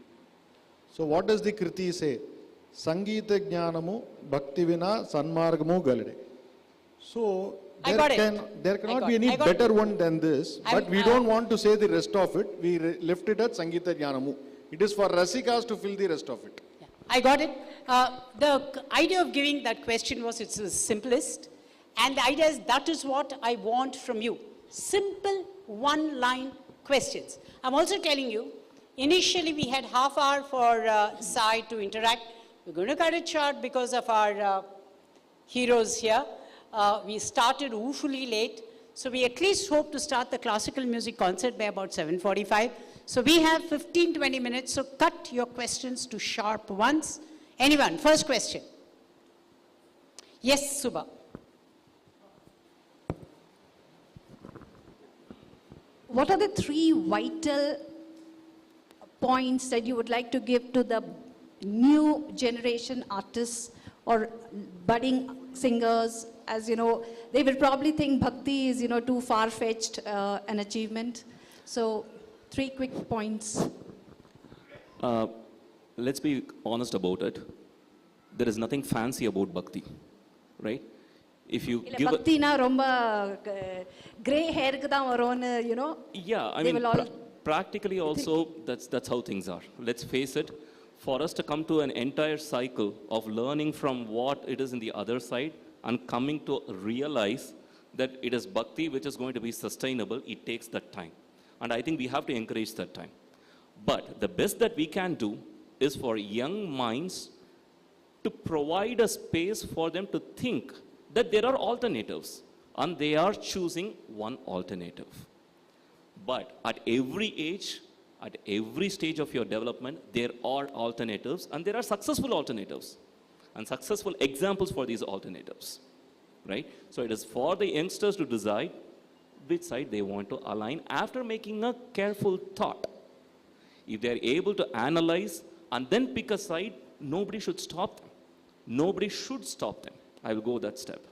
So what does the Kriti say? Sangeetha Gnanamu Bhakti Vina Sanmargamu Galade. So I got it. There cannot be any I got better one than this, but we I'm, don't want to say the rest of it. We left it at Sangeetha Gnanamu. It is for Rasikas to fill the rest of it. Yeah, I got it. The idea of giving that question was it's the simplest. And the idea is that is what I want from you. Simple one-line questions. I'm also telling you, initially we had half hour for Sai to interact. We're going to cut it short because of our heroes here. We started woefully late. So we at least hope to start the classical music concert by about 7:45. So we have 15-20 minutes. So cut your questions to sharp ones. Anyone? First question. Yes, Subha. What are the 3 vital points that you would like to give to the new generation artists or budding singers? As you know, they will probably think bhakti is, too far-fetched an achievement. So 3 quick points. Let's be honest about it. There is nothing fancy about bhakti, right? If you give bhakti na romba gray hair ku dhaan varonu, yeah, I they mean, will all practically also, that's how things are. Let's face it, for us to come to an entire cycle of learning from what it is in the other side and coming to realize that it is bhakti which is going to be sustainable, it takes that time. And I think we have to encourage that time. But the best that we can do is for young minds to provide a space for them to think that there are alternatives, and they are choosing one alternative. But at every age, at every stage of your development, there are alternatives, and there are successful alternatives, and successful examples for these alternatives, right? So it is for the youngsters to decide which side they want to align after making a careful thought. If they are able to analyze and then pick a side, nobody should stop them. Nobody should stop them. I will go that step.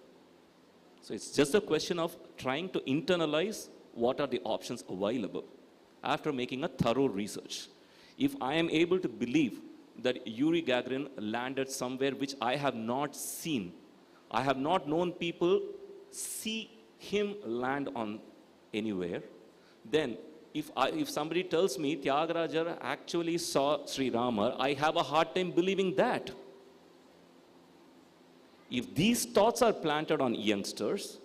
So it's just a question of trying to internalize what are the options available after making a thorough research. If I am able to believe that Yuri Gagarin landed somewhere which I have not seen, I have not known people see him land on anywhere, then if somebody tells me Tyagaraja actually saw Sri Rama, I have a hard time believing that. If these thoughts are planted on youngsters,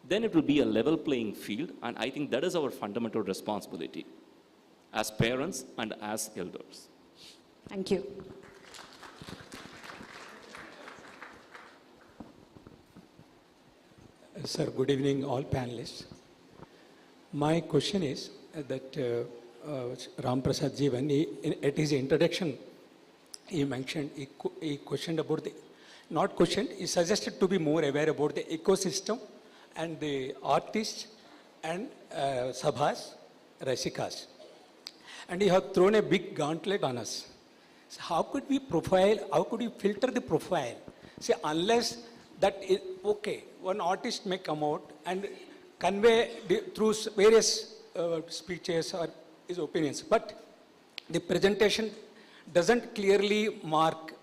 then it will be a level playing field, and I think that is our fundamental responsibility as parents and as elders. Thank you. Sir, good evening, all panelists. My question is that Ram Prasad ji, when at his introduction, he mentioned, he questioned about the, not questioned, he suggested to be more aware about the ecosystem and the artists and sabhas, rasikas. And you have thrown a big gauntlet on us. So how could we profile, how could we filter the profile? See, unless that is, okay, one artist may come out and convey through various speeches or his opinions, but the presentation doesn't clearly mark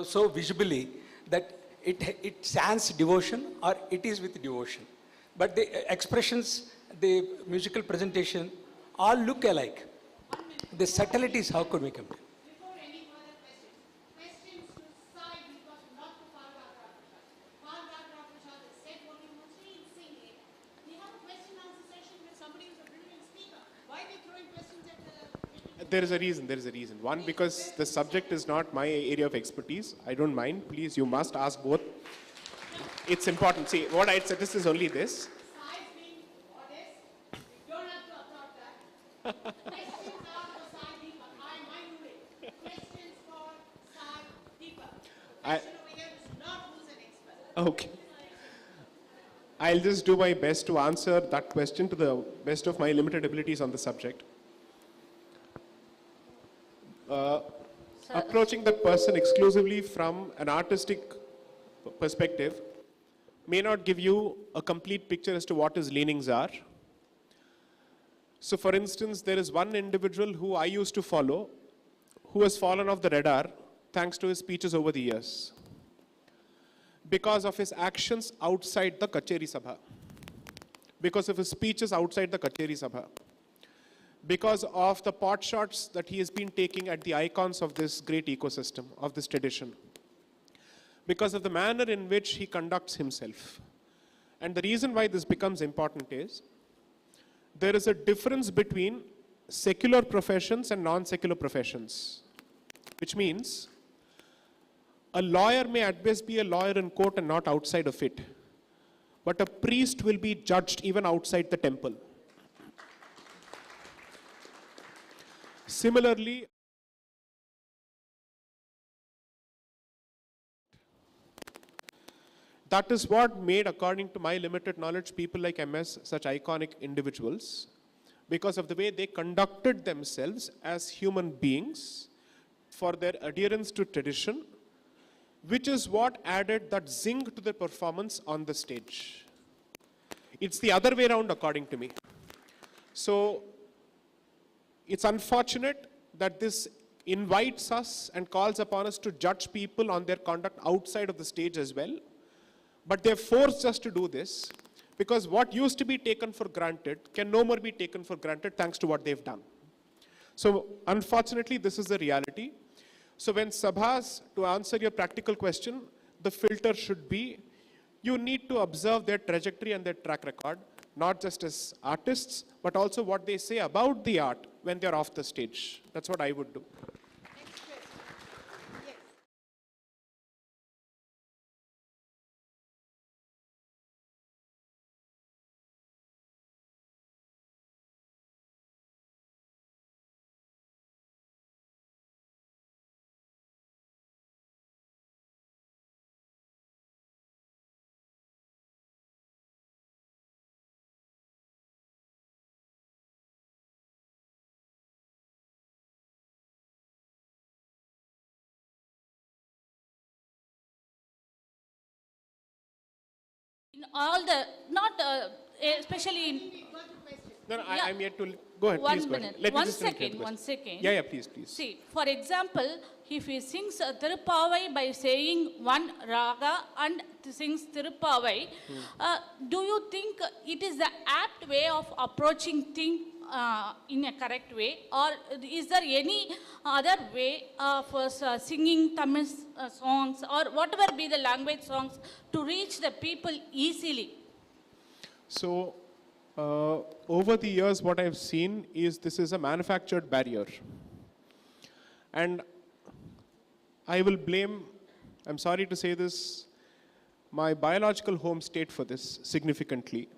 so visibly that it sans devotion or it is with devotion. But the expressions, the musical presentation, all look alike. The subtleties, how could we compare? Before any further questions to Sai Deepak, not to Farghat Prasad has said what he wants to sing it. We have a question answer session with somebody who's a brilliant speaker. Why are we throwing questions at the... There is a reason. One, because the subject is not my area of expertise. I don't mind. Please, you must ask both. It's important. See, what I suggest is only this. Sai's being modest. We don't have to applaud that. Questions are for Sai Deepak. I mind it. Questions for Sai Deepak. The question over here is not who's an expert. Okay. I'll just do my best to answer that question to the best of my limited abilities on the subject. Approaching that person exclusively from an artistic perspective may not give you a complete picture as to what his leanings are. So for instance, there is one individual who I used to follow who has fallen off the radar thanks to his speeches over the years because of his actions outside the Kacheri Sabha. because of his speeches outside the Kacheri Sabha, because of the pot shots that he has been taking at the icons of this great ecosystem, of this tradition, because of the manner in which he conducts himself. And the reason why this becomes important is, there is a difference between secular professions and non-secular professions, which means a lawyer may at best be a lawyer in court and not outside of it, but a priest will be judged even outside the temple. Similarly, that is what made, according to my limited knowledge, people like MS such iconic individuals, because of the way they conducted themselves as human beings, for their adherence to tradition, which is what added that zing to the performance on the stage. It's the other way around, according to me. So it's unfortunate that this invites us and calls upon us to judge people on their conduct outside of the stage as well. But they've forced us to do this, because what used to be taken for granted can no more be taken for granted thanks to what they've done. So unfortunately, this is the reality. So when Sabhas, to answer your practical question, the filter should be, you need to observe their trajectory and their track record, not just as artists, but also what they say about the art when they're off the stage. That's what I would do. In all the, not especially in... No, no, I'm yet to... Go ahead, please go ahead. Let me just finish the One second. Yeah, yeah, please, please. See, for example, if he sings Tirupavai by saying one raga and sings Tirupavai, do you think it is the apt way of approaching thing in a correct way, or is there any other way for singing Tamil songs or whatever be the language songs to reach the people easily? So, over the years, what I've seen is this is a manufactured barrier. And I will blame, I'm sorry to say this, my biological home state for this significantly,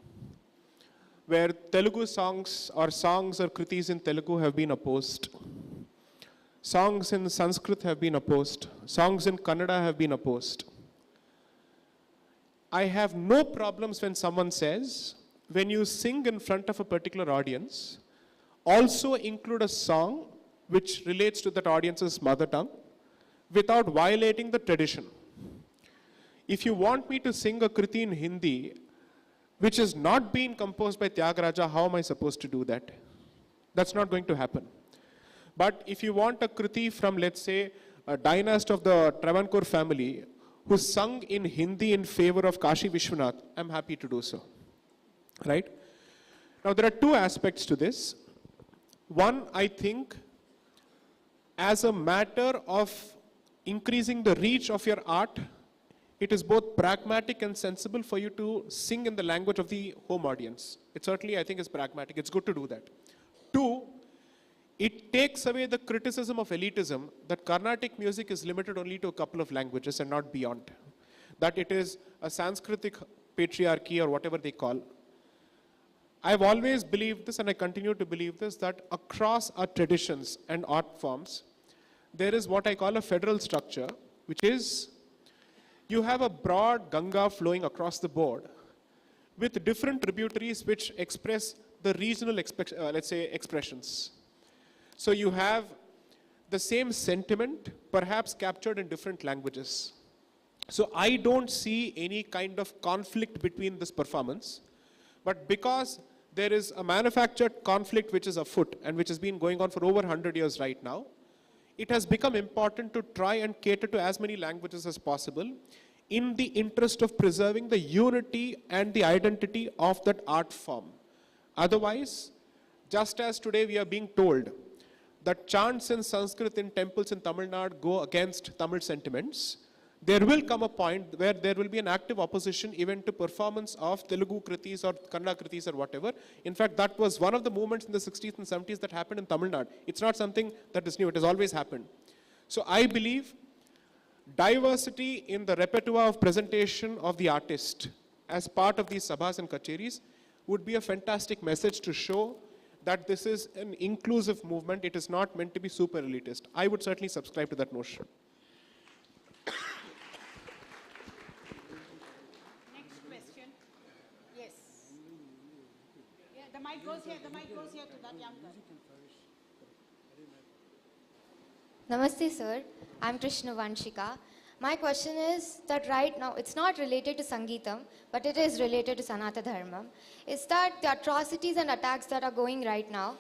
where Telugu songs or kritis in Telugu have been opposed. Songs in Sanskrit have been opposed. Songs in Kannada have been opposed. I have no problems when someone says, when you sing in front of a particular audience, also include a song which relates to that audience's mother tongue without violating the tradition. If you want me to sing a kriti in Hindi, which is not being composed by Tyagaraja, how am I supposed to do that? That's not going to happen. But if you want a kriti from, let's say, a dynast of the Travancore family who sung in Hindi in favor of Kashi Vishwanath, I'm happy to do so. Right? Now, there are two aspects to this. One, I think, as a matter of increasing the reach of your art, it is both pragmatic and sensible for you to sing in the language of the home audience. It certainly, I think, is pragmatic. It's good to do that. Two, it takes away the criticism of elitism that Carnatic music is limited only to a couple of languages and not beyond. That it is a Sanskritic patriarchy or whatever they call. I've always believed this, and I continue to believe this, that across our traditions and art forms, there is what I call a federal structure, which is you have a broad Ganga flowing across the board with different tributaries which express the regional, let's say, expressions. So you have the same sentiment, perhaps captured in different languages. So I don't see any kind of conflict between this performance, but because there is a manufactured conflict which is afoot and which has been going on for over 100 years right now, it has become important to try and cater to as many languages as possible in the interest of preserving the unity and the identity of that art form. Otherwise, just as today we are being told that chants in Sanskrit in temples in Tamil Nadu go against Tamil sentiments, there will come a point where there will be an active opposition even to performance of Telugu kritis or Kannada kritis or whatever. In fact, that was one of the movements in the 60s and 70s that happened in Tamil Nadu. It's not something that is new, it has always happened. So I believe diversity in the repertoire of presentation of the artist as part of these sabhas and kacheris would be a fantastic message to show that this is an inclusive movement. It is not meant to be super elitist. I would certainly subscribe to that notion. The mic goes here to that young girl. Namaste, sir. I'm Krishna Vanshika. My question is that right now, it's not related to Sangeetham, but it is related to Sanatana Dharma. Is that the atrocities and attacks that are going right now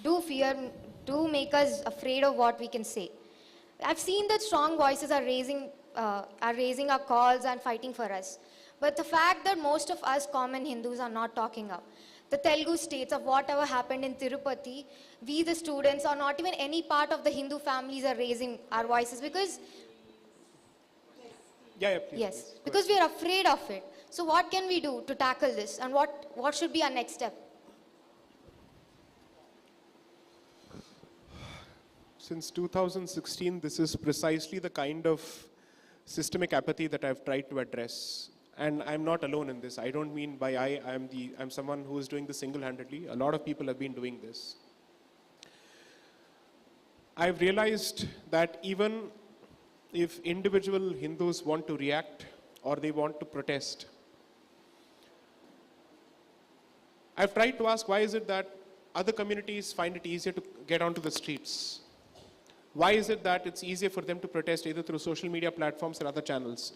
do make us afraid of what we can say. I've seen that strong voices are raising our calls and fighting for us. But the fact that most of us common Hindus are not talking up, the Telugu states of whatever happened in Tirupati, we the students or not even any part of the Hindu families are raising our voices because please. Because we are afraid of it. So what can we do to tackle this and what should be our next step? Since 2016, this is precisely the kind of systemic apathy that I've tried to address. And I'm not alone in this. I don't mean by I'm someone who is doing this single-handedly. A lot of people have been doing this. I've realized that even if individual Hindus want to react or they want to protest, I've tried to ask why is it that other communities find it easier to get onto the streets? Why is it that it's easier for them to protest either through social media platforms or other channels?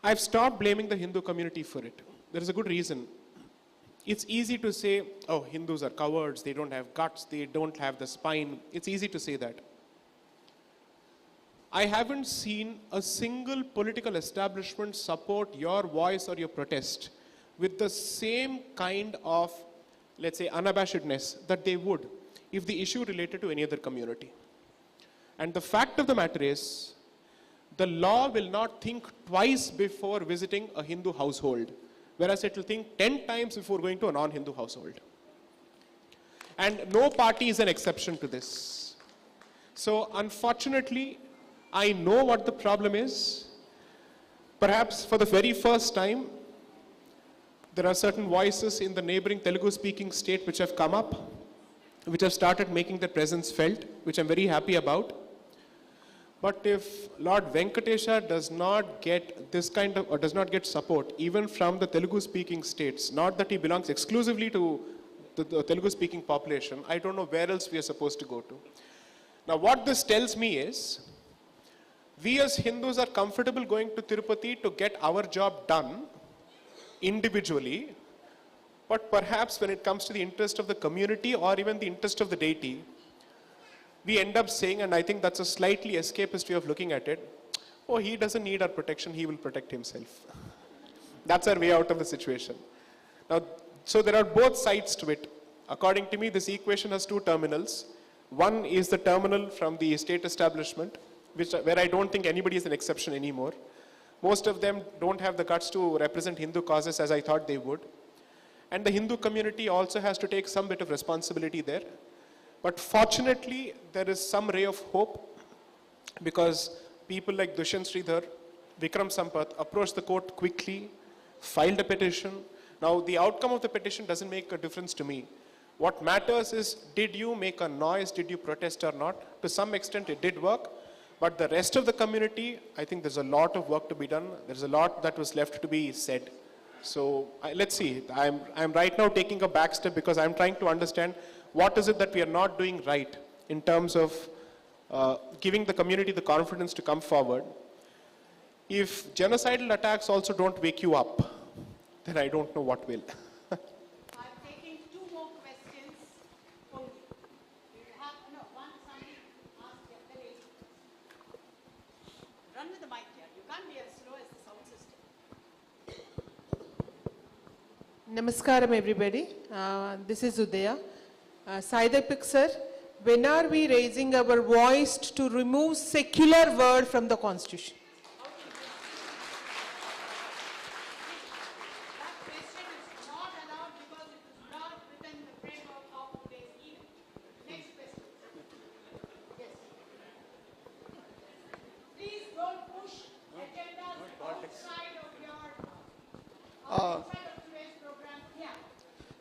I've stopped blaming the Hindu community for it. There is a good reason. It's easy to say, oh, Hindus are cowards, they don't have guts, they don't have the spine. It's easy to say that. I haven't seen a single political establishment support your voice or your protest with the same kind of, let's say, unabashedness that they would if the issue related to any other community. And the fact of the matter is, the law will not think twice before visiting a Hindu household, whereas it will think 10 times before going to a non-Hindu household. And no party is an exception to this. So unfortunately, I know what the problem is. Perhaps for the very first time, there are certain voices in the neighboring Telugu-speaking state which have come up, which have started making their presence felt, which I'm very happy about. But if Lord Venkatesha does not get this kind of, or does not get support, even from the Telugu-speaking states, not that he belongs exclusively to the Telugu-speaking population, I don't know where else we are supposed to go to. Now what this tells me is, we as Hindus are comfortable going to Tirupati to get our job done individually, but perhaps when it comes to the interest of the community or even the interest of the deity, we end up saying, and I think that's a slightly escapist way of looking at it, oh, he doesn't need our protection, he will protect himself. That's our way out of the situation. Now, so there are both sides to it. According to me, this equation has two terminals. One is the terminal from the state establishment, where I don't think anybody is an exception anymore. Most of them don't have the guts to represent Hindu causes as I thought they would. And the Hindu community also has to take some bit of responsibility there. But fortunately, there is some ray of hope because people like Dushyant Sridhar, Vikram Sampath approached the court quickly, filed a petition. Now, the outcome of the petition doesn't make a difference to me. What matters is, did you make a noise, did you protest or not? To some extent, it did work. But the rest of the community, I think there's a lot of work to be done. There's a lot that was left to be said. So let's see. I'm right now taking a back step because I'm trying to understand what is it that we are not doing right in terms of giving the community the confidence to come forward. If genocidal attacks also don't wake you up, then I don't know what will. I'm taking two more questions only. One, somebody asked yesterday. Run with the mic here. Namaskaram everybody. This is Udaya. Sai Deepak sir, when are we raising our voice to remove secular word from the constitution?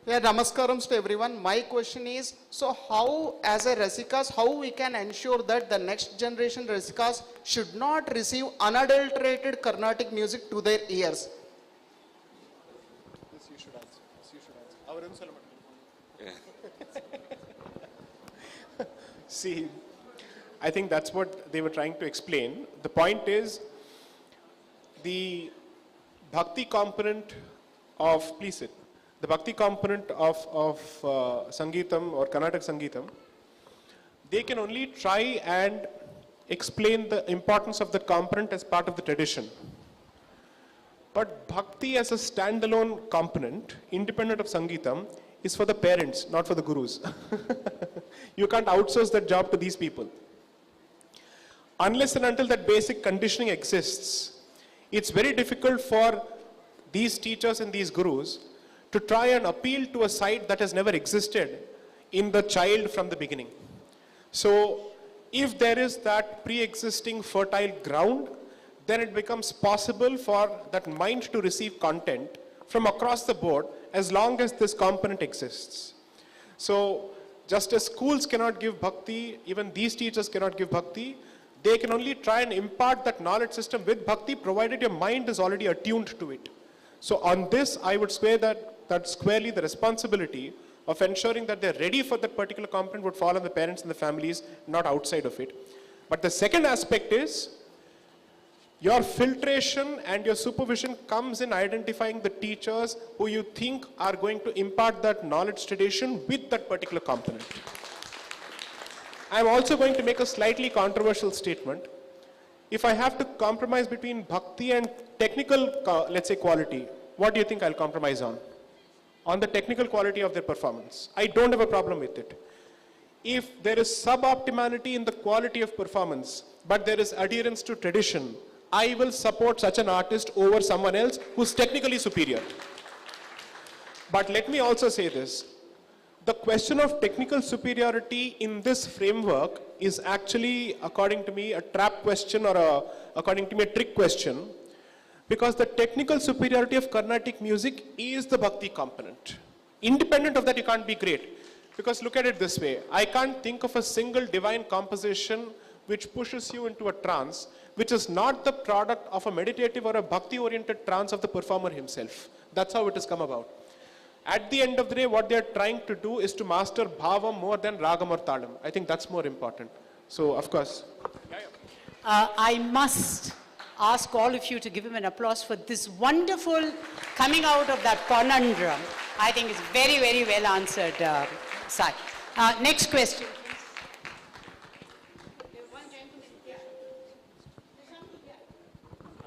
Yeah, namaskarams to everyone. My question is, so how, as a Rasikas, how we can ensure that the next generation Rasikas should not receive unadulterated Carnatic music to their ears? This you should answer. This you should answer. See, I think that's what they were trying to explain. The point is, the bhakti component of, please sit. The bhakti component of Sangeetham or Carnatic Sangeetham, they can only try and explain the importance of that component as part of the tradition. But bhakti as a standalone component, independent of Sangeetham, is for the parents, not for the gurus. You can't outsource that job to these people. Unless and until that basic conditioning exists, it's very difficult for these teachers and these gurus to try and appeal to a side that has never existed in the child from the beginning. So if there is that pre-existing fertile ground, then it becomes possible for that mind to receive content from across the board as long as this component exists. So just as schools cannot give bhakti, even these teachers cannot give bhakti, they can only try and impart that knowledge system with bhakti provided your mind is already attuned to it. So on this, I would swear that squarely the responsibility of ensuring that they're ready for that particular component would fall on the parents and the families, not outside of it. But the second aspect is, your filtration and your supervision comes in identifying the teachers who you think are going to impart that knowledge tradition with that particular component. I'm also going to make a slightly controversial statement. If I have to compromise between bhakti and technical, let's say, quality, what do you think I'll compromise on? On the technical quality of their performance. I don't have a problem with it. If there is suboptimality in the quality of performance, but there is adherence to tradition, I will support such an artist over someone else who's technically superior. But let me also say this. The question of technical superiority in this framework is actually, according to me, a trap question or according to me, a trick question. Because the technical superiority of Carnatic music is the bhakti component. Independent of that, you can't be great. Because look at it this way. I can't think of a single divine composition which pushes you into a trance, which is not the product of a meditative or a bhakti-oriented trance of the performer himself. That's how it has come about. At the end of the day, what they are trying to do is to master bhava more than ragam or talam. I think that's more important. So, of course. I must ask all of you to give him an applause for this wonderful coming out of that conundrum. I think it's very, very well answered, Sai. Next question.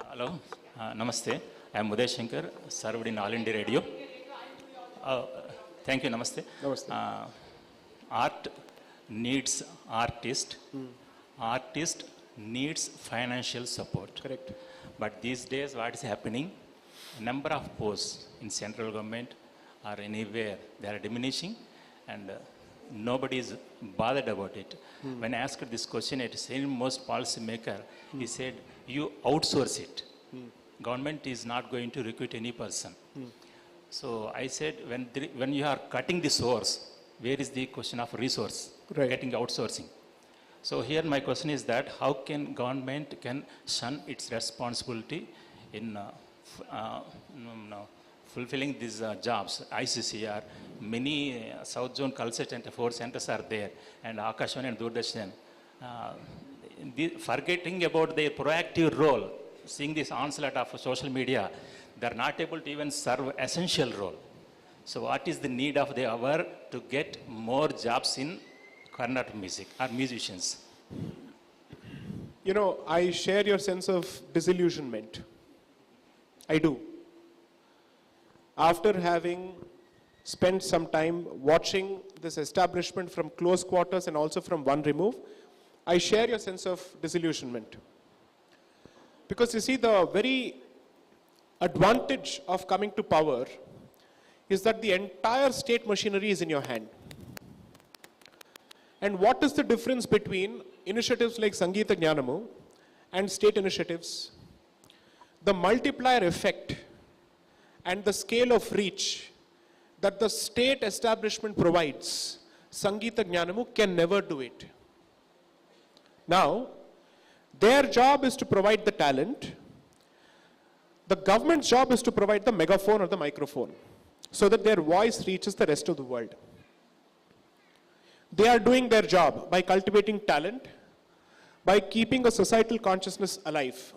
Hello, Namaste. I am Uday Shankar, served in All India Radio. Thank you, Namaste. Namaste. Art needs artist. Artist needs financial support. Correct. But these days, what is happening? Number of posts in central government or anywhere, they are diminishing, and nobody is bothered about it. When I asked this question at the most policy maker, he said, you outsource it. Government is not going to recruit any person. So I said, when you are cutting the source, where is the question of resource? Right. Getting outsourcing. So here my question is that how can government can shun its responsibility in fulfilling these jobs? ICCR, many South Zone Culture Center, 4 centers are there, and Akashvani and Doordarshan. Forgetting about their proactive role, seeing this onslaught of social media, they are not able to even serve essential role. So what is the need of the hour to get more jobs in Carnatic music or musicians? You know, I share your sense of disillusionment. I do. after having spent some time watching this establishment from close quarters and also from one remove, I share your sense of disillusionment. Because you see, the very advantage of coming to power is that the entire state machinery is in your hand. And what is the difference between initiatives like SANGEETHA GNANAMU and state initiatives? The multiplier effect and the scale of reach that the state establishment provides, SANGEETHA GNANAMU can never do it. Now, their job is to provide the talent. The government's job is to provide the megaphone or the microphone so that their voice reaches the rest of the world. They are doing their job by cultivating talent, by keeping a societal consciousness alive.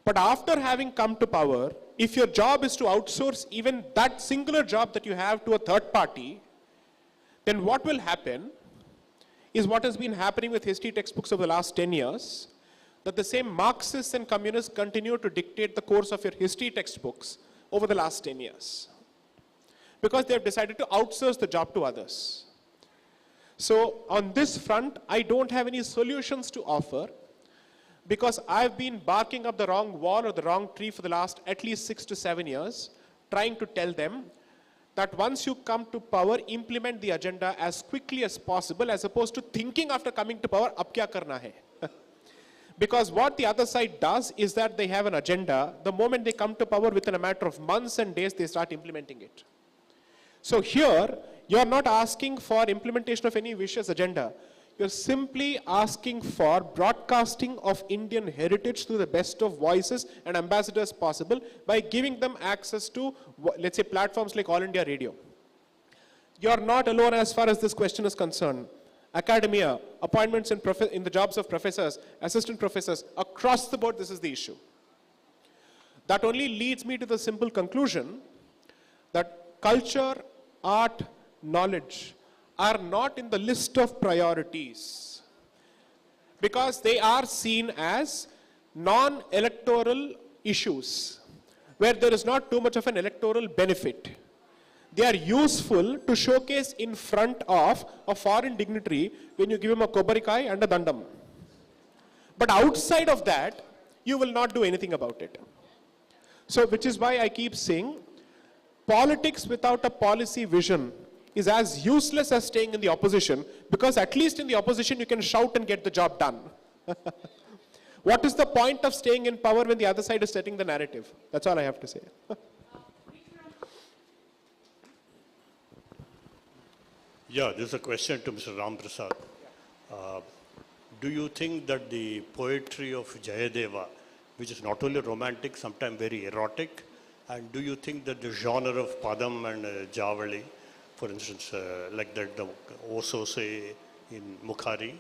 But after having come to power, if your job is to outsource even that singular job that you have to a third party, then what will happen is what has been happening with history textbooks over the last 10 years, that the same Marxists and communists continue to dictate the course of your history textbooks over the last 10 years. Because they have decided to outsource the job to others. So on this front, I don't have any solutions to offer, because I've been barking up the wrong wall or the wrong tree for the last at least 6 to 7 years, trying to tell them that once you come to power, implement the agenda as quickly as possible, as opposed to thinking after coming to power, ab kya karna hai? Because what the other side does is that they have an agenda. The moment they come to power, within a matter of months and days, they start implementing it. So here, you're not asking for implementation of any vicious agenda. You're simply asking for broadcasting of Indian heritage to the best of voices and ambassadors possible by giving them access to, let's say, platforms like All India Radio. You're not alone as far as this question is concerned. Academia, appointments in the jobs of professors, assistant professors, across the board, this is the issue. That only leads me to the simple conclusion that culture, art, knowledge are not in the list of priorities because they are seen as non-electoral issues where there is not too much of an electoral benefit. They are useful to showcase in front of a foreign dignitary when you give him a kobarikai and a dandam. But outside of that, you will not do anything about it. So, which is why I keep saying, politics without a policy vision is as useless as staying in the opposition, because at least in the opposition you can shout and get the job done. What is the point of staying in power when the other side is setting the narrative? That's all I have to say. Yeah, this is a question to Mr. Ram Prasad. Do you think that the poetry of Jayadeva, which is not only romantic, sometimes very erotic, and do you think that the genre of Padam and Javali, for instance, like that the Osose in Mukhari,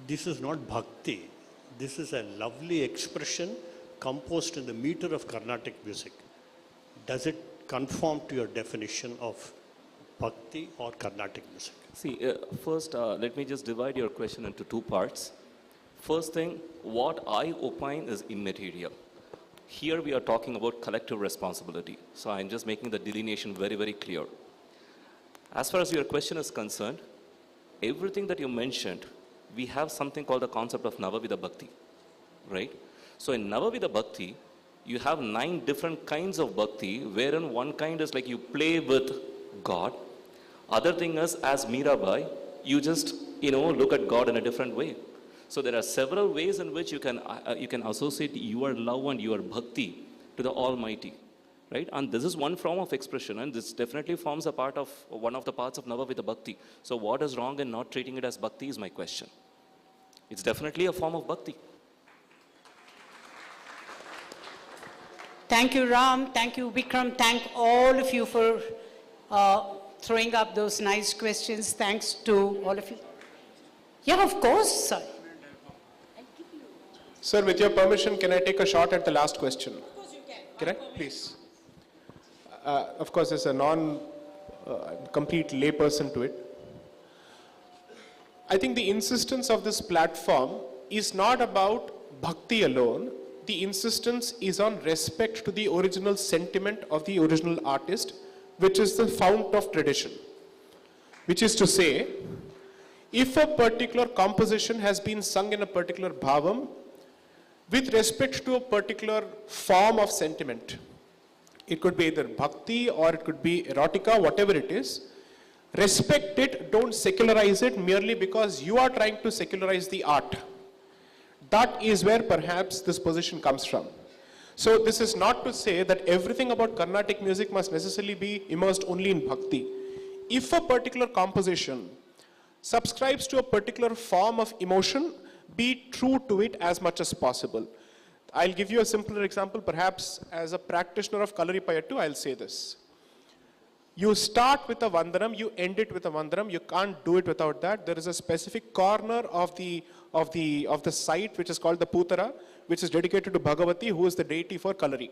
this is not bhakti. This is a lovely expression composed in the meter of Carnatic music. Does it conform to your definition of bhakti or Carnatic music? See, first, let me just divide your question into two parts. First thing, what I opine is immaterial. Here we are talking about collective responsibility. So I'm just making the delineation very, very clear. As far as your question is concerned, everything that you mentioned, we have something called the concept of Navavida Bhakti, right? So in Navavida Bhakti, you have 9 different kinds of Bhakti, wherein one kind is like you play with God. Other thing is, as Mirabai, you just, look at God in a different way. So there are several ways in which you can associate your love and your bhakti to the Almighty, right? And this is one form of expression, and this definitely forms a part of one of the parts of Navavida Bhakti. So what is wrong in not treating it as bhakti is my question. It's definitely a form of bhakti. Thank you, Ram. Thank you, Vikram. Thank all of you for throwing up those nice questions. Thanks to all of you. Yeah, of course, sir. Sir, with your permission, can I take a shot at the last question? Of course you can. Can I? Please. Of course, as a non-complete layperson to it, I think the insistence of this platform is not about bhakti alone, the insistence is on respect to the original sentiment of the original artist, which is the fount of tradition. Which is to say, if a particular composition has been sung in a particular bhavam, with respect to a particular form of sentiment, it could be either bhakti or it could be erotica, whatever it is, respect it, don't secularize it merely because you are trying to secularize the art. That is where perhaps this position comes from. So this is not to say that everything about Carnatic music must necessarily be immersed only in bhakti. If a particular composition subscribes to a particular form of emotion, be true to it as much as possible. I'll give you a simpler example, perhaps as a practitioner of Kalaripayattu, I'll say this. You start with a vandanam, you end it with a vandanam, you can't do it without that. There is a specific corner of the site which is called the Putara, which is dedicated to Bhagavati, who is the deity for Kalari.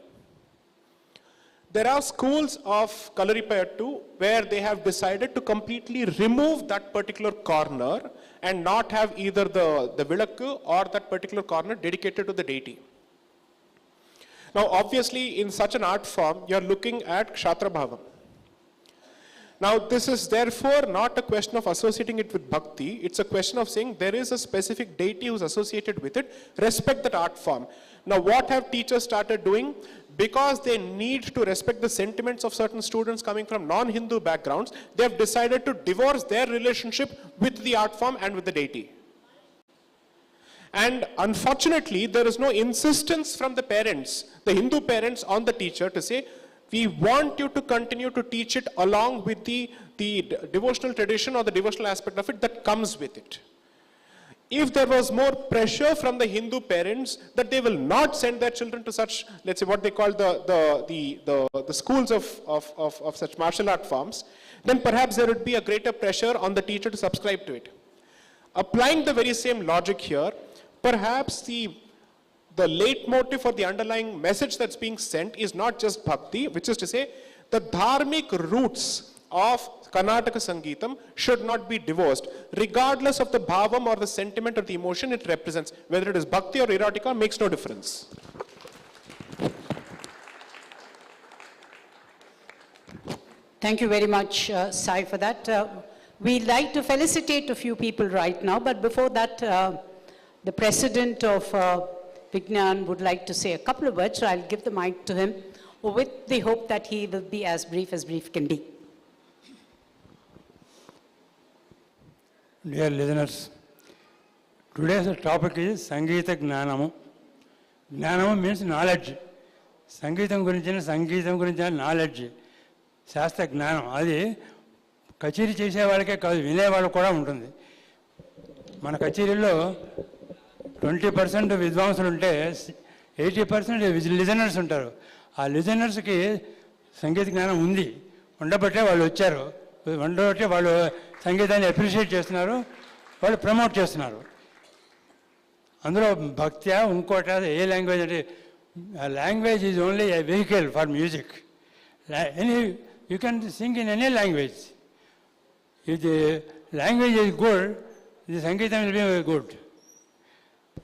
There are schools of Kalaripayattu where they have decided to completely remove that particular corner and not have either the Vilakku or that particular corner dedicated to the deity. Now obviously in such an art form, you are looking at Kshatra Bhavam. Now this is therefore not a question of associating it with bhakti, it's a question of saying there is a specific deity who is associated with it, respect that art form. Now what have teachers started doing? Because they need to respect the sentiments of certain students coming from non-Hindu backgrounds, they have decided to divorce their relationship with the art form and with the deity. And unfortunately, there is no insistence from the parents, the Hindu parents on the teacher to say, we want you to continue to teach it along with the devotional tradition or the devotional aspect of it that comes with it. If there was more pressure from the Hindu parents that they will not send their children to such, let's say what they call the schools of such martial art forms, then perhaps there would be a greater pressure on the teacher to subscribe to it. Applying the very same logic here, perhaps the leitmotif or the underlying message that's being sent is not just bhakti, which is to say the dharmic roots of Karnataka Sangeetham should not be divorced, regardless of the bhavam or the sentiment or the emotion it represents. Whether it is bhakti or erotica makes no difference. Thank you very much, Sai, for that. We'd like to felicitate a few people right now, but before that, the president of Vignan would like to say a couple of words, so I'll give the mic to him with the hope that he will be as brief can be. Dear listeners, today's topic is Sangeetha Gnanamu. Gnanamu means knowledge. Sangeetham gurinchina knowledge. Shastra Gnanam. Adi kacheri chese valake kaadu vine vallu kuda untundi. Mana kacheriలో 20% విద్వాంసులు ఉంటే 80% listeners ఉంటారు. ఆ లిజనర్స్కి సంగీత జ్ఞానం ఉంది, ఉండబట్టే వాళ్ళు వచ్చారు, ఉండబట్టే వాళ్ళు సంగీతాన్ని అప్రిషియేట్ చేస్తున్నారు, వాళ్ళు ప్రమోట్ చేస్తున్నారు. అందులో భక్త్యా ఇంకోట ఏ లాంగ్వేజ్ అంటే language is only a vehicle for music. You can sing in any language. If the language is good, the sangeetham will be good.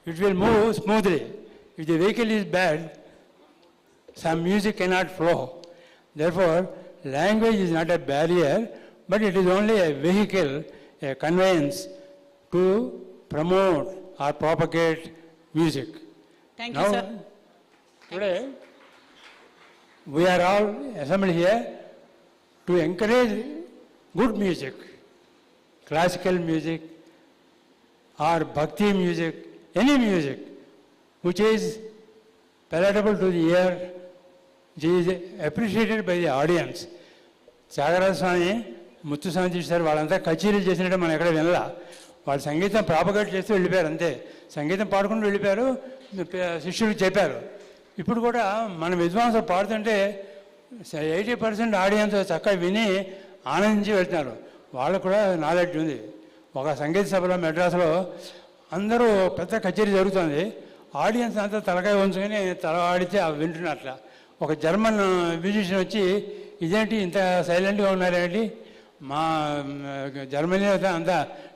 It will move smoothly. If the vehicle is bad, some music cannot flow. Therefore, language is not a barrier, but it is only a vehicle, a conveyance to promote or propagate music. Thank now, you, sir. Today, we are all assembled here to encourage good music, classical music or bhakti music, any music which is palatable to the ear, which is appreciated by the audience. Chagara Swami, Muthu Swami చేశారు, వాళ్ళంతా కచేరీలు చేసినట్టు మనం ఎక్కడ వినలా. వాళ్ళు సంగీతం propagate చేస్తూ వెళ్ళిపోయారు అంతే. సంగీతం పాడుకుంటూ వెళ్ళిపోయారు, శిష్యులు చెప్పారు. ఇప్పుడు కూడా మన విద్వాంసులు పాడుతుంటే 80% ఆడియన్స్ చక్కగా విని ఆనందించి వెళ్తున్నారు. వాళ్ళకు కూడా నాలెడ్జ్ ఉంది. ఒక సంగీత సభలో మెడ్రాస్లో అందరూ పెద్ద కచేరీ జరుగుతుంది, ఆడియన్స్ అంతా తలకాయ ఉంచుకొని తల ఆడితే అవి వింటున్నట్ల. ఒక జర్మన్ మ్యూజిషియన్ వచ్చి, ఇదేంటి ఇంత సైలెంట్గా ఉన్నారేంటి, మా జర్మనీలో అంత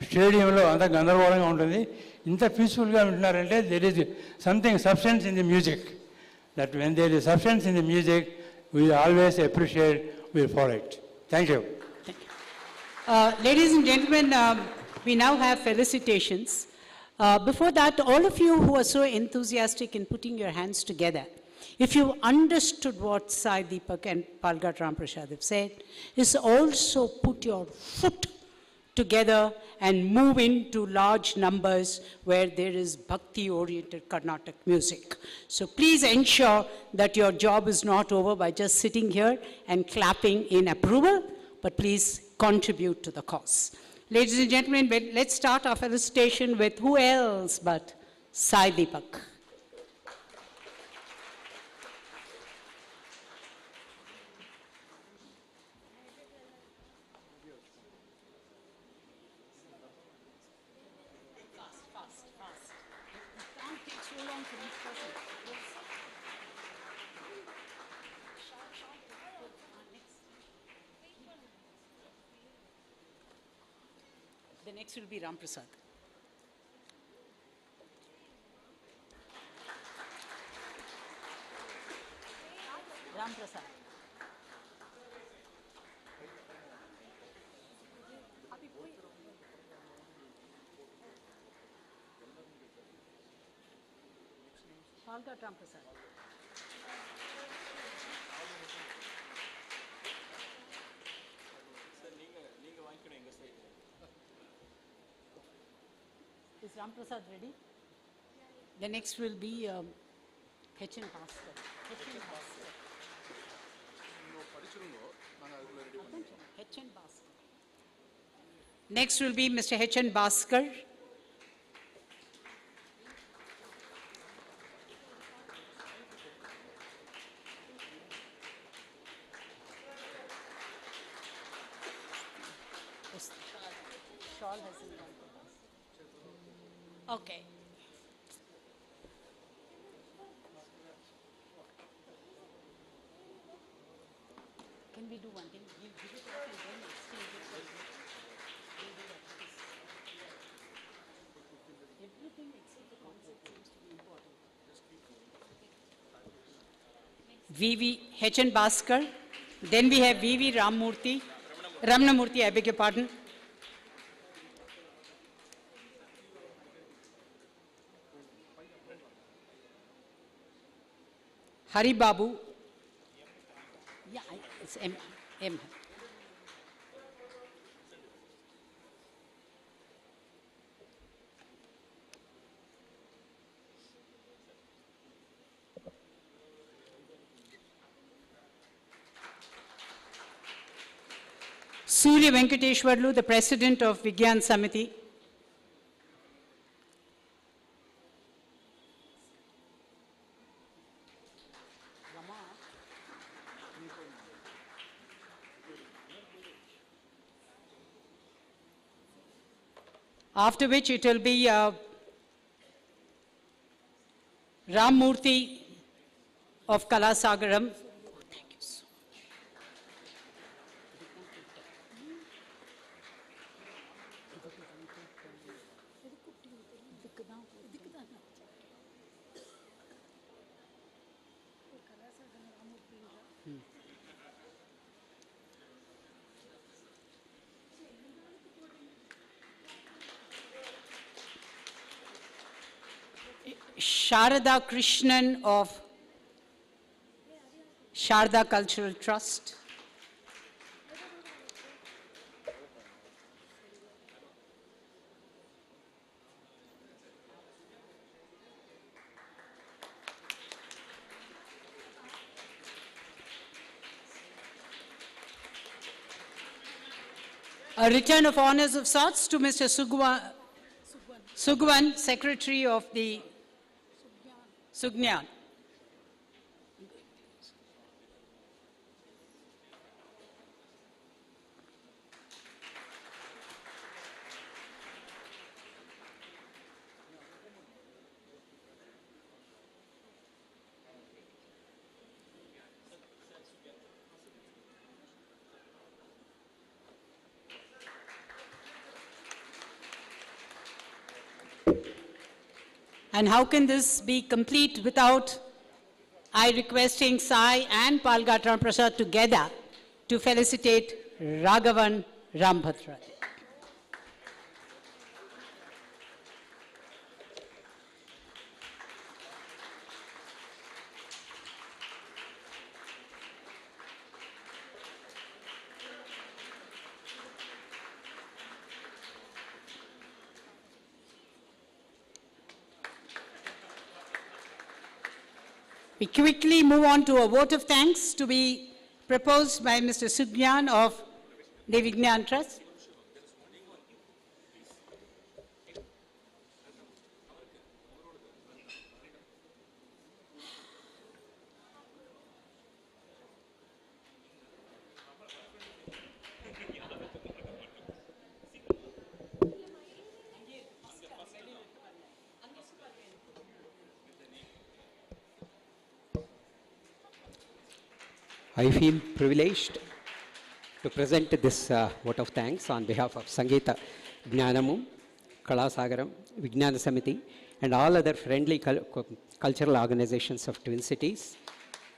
స్టేడియంలో అంత గందరగోళంగా ఉంటుంది, ఇంత పీస్ఫుల్గా ఉంటున్నారంటే there is something substance in the music. That when there is substance in the music we always appreciate, we follow it. Thank you. Ladies and gentlemen, we now have felicitations. Before that, all of you who are so enthusiastic in putting your hands together, if you understood what Sai Deepak and Palgat Ramprasad have said, is also put your foot together and move into large numbers where there is bhakti-oriented Carnatic music. So please ensure that your job is not over by just sitting here and clapping in approval, but please contribute to the cause. Ladies and gentlemen, let's start our felicitation with who else but Sai Deepak. The next will be Ram Prasad. Ram Prasad. Palgat Ram Prasad. Is Ram Prasad ready? The next will be H.N. Bhaskar. H.N. Bhaskar. H.N. Bhaskar. Next will be Mr. H.N. Bhaskar. Shawl hasn't gone. Okay. Can we do one thing? We'll give it off and then exchange it. Everything except the concept seems to be important. V.V. H.N. Bhaskar. Then we have V.V. Ramanamurthy, I beg your pardon. Hari Babu. Yeah, it's M. Surya Venkateshwarlu, the president of Vigyan Samiti. After which it will be Ram Murthy of Kalasagaram. Thank you so much. Sharada Krishnan of Sharda Cultural Trust. A return of honors of sorts to Mr. Sugwan, Secretary of the Sugnan. And how can this be complete without I requesting Sai and Palgat Ramprasad together to felicitate Raghavan Rambhadra. We quickly move on to a vote of thanks to be proposed by Mr. Sugyan of the Vignan Trust. I feel privileged to present this vote of thanks on behalf of Sangeetha Gnanamu, Kalasagaram, Vijnana Samiti, and all other friendly cultural organizations of Twin Cities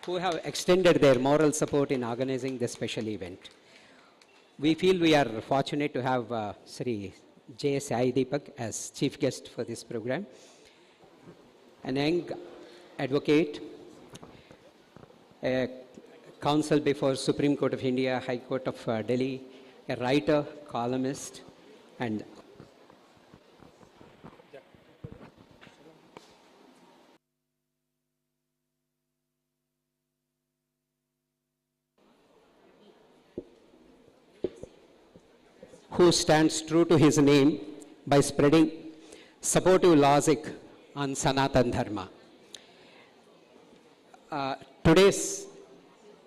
who have extended their moral support in organizing this special event. We feel we are fortunate to have Sri J. Sai Deepak as chief guest for this program, an young advocate, a counsel before Supreme Court of India, High Court of Delhi, a writer, columnist, and who stands true to his name by spreading supportive logic on Sanatan Dharma. Today's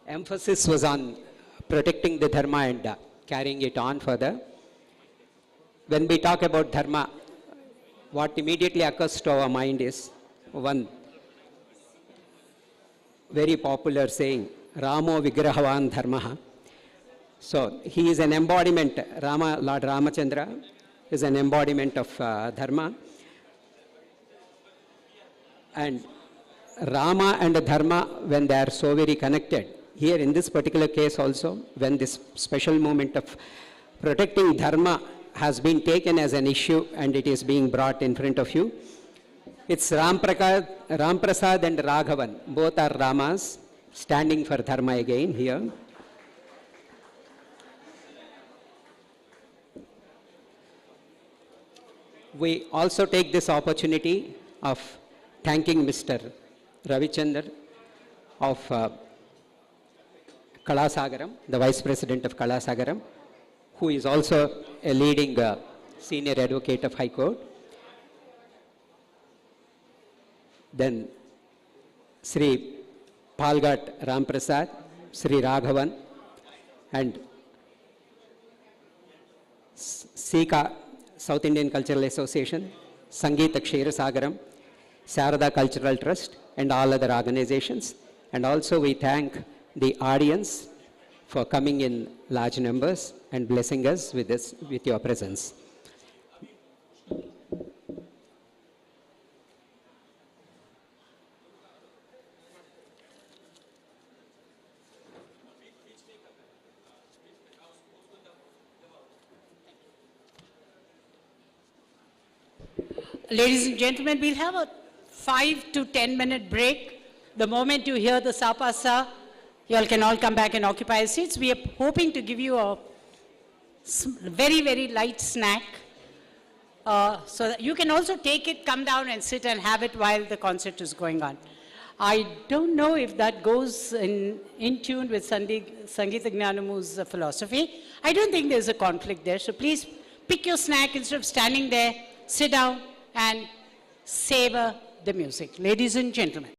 emphasis was on protecting the Dharma and carrying it on further. When we talk about Dharma, what immediately occurs to our mind is one very popular saying, Ramo Vigrahavan Dharmaha. So he is an embodiment, Lord Ramachandra is an embodiment of Dharma. And Rama and Dharma, when they are so very connected, here in this particular case also, when this special moment of protecting Dharma has been taken as an issue and it is being brought in front of you, it's Ram Prasad and Raghavan, both are Ramas, standing for Dharma again here. We also take this opportunity of thanking Mr. Ravichandar of Kalasagaram, the Vice President of Kalasagaram, who is also a leading senior advocate of High Court. Then Sri Palgat Ramprasad, Sri Raghavan, and SICA, South Indian Cultural Association, Sangeetha Ksherasagaram, Sarada Cultural Trust, and all other organizations. And also we thank the audience for coming in large numbers and blessing us with this, with your presence. Ladies and gentlemen, we'll have a 5 to 10 minute break. The moment you hear the Sapasa, you all can all come back and occupy your seats. We are hoping to give you a very, very light snack. So that you can also take it, come down and sit and have it while the concert is going on. I don't know if that goes in tune with Sangeetha Gnanamu's philosophy. I don't think there's a conflict there. So please pick your snack instead of standing there, sit down and savor the music. Ladies and gentlemen.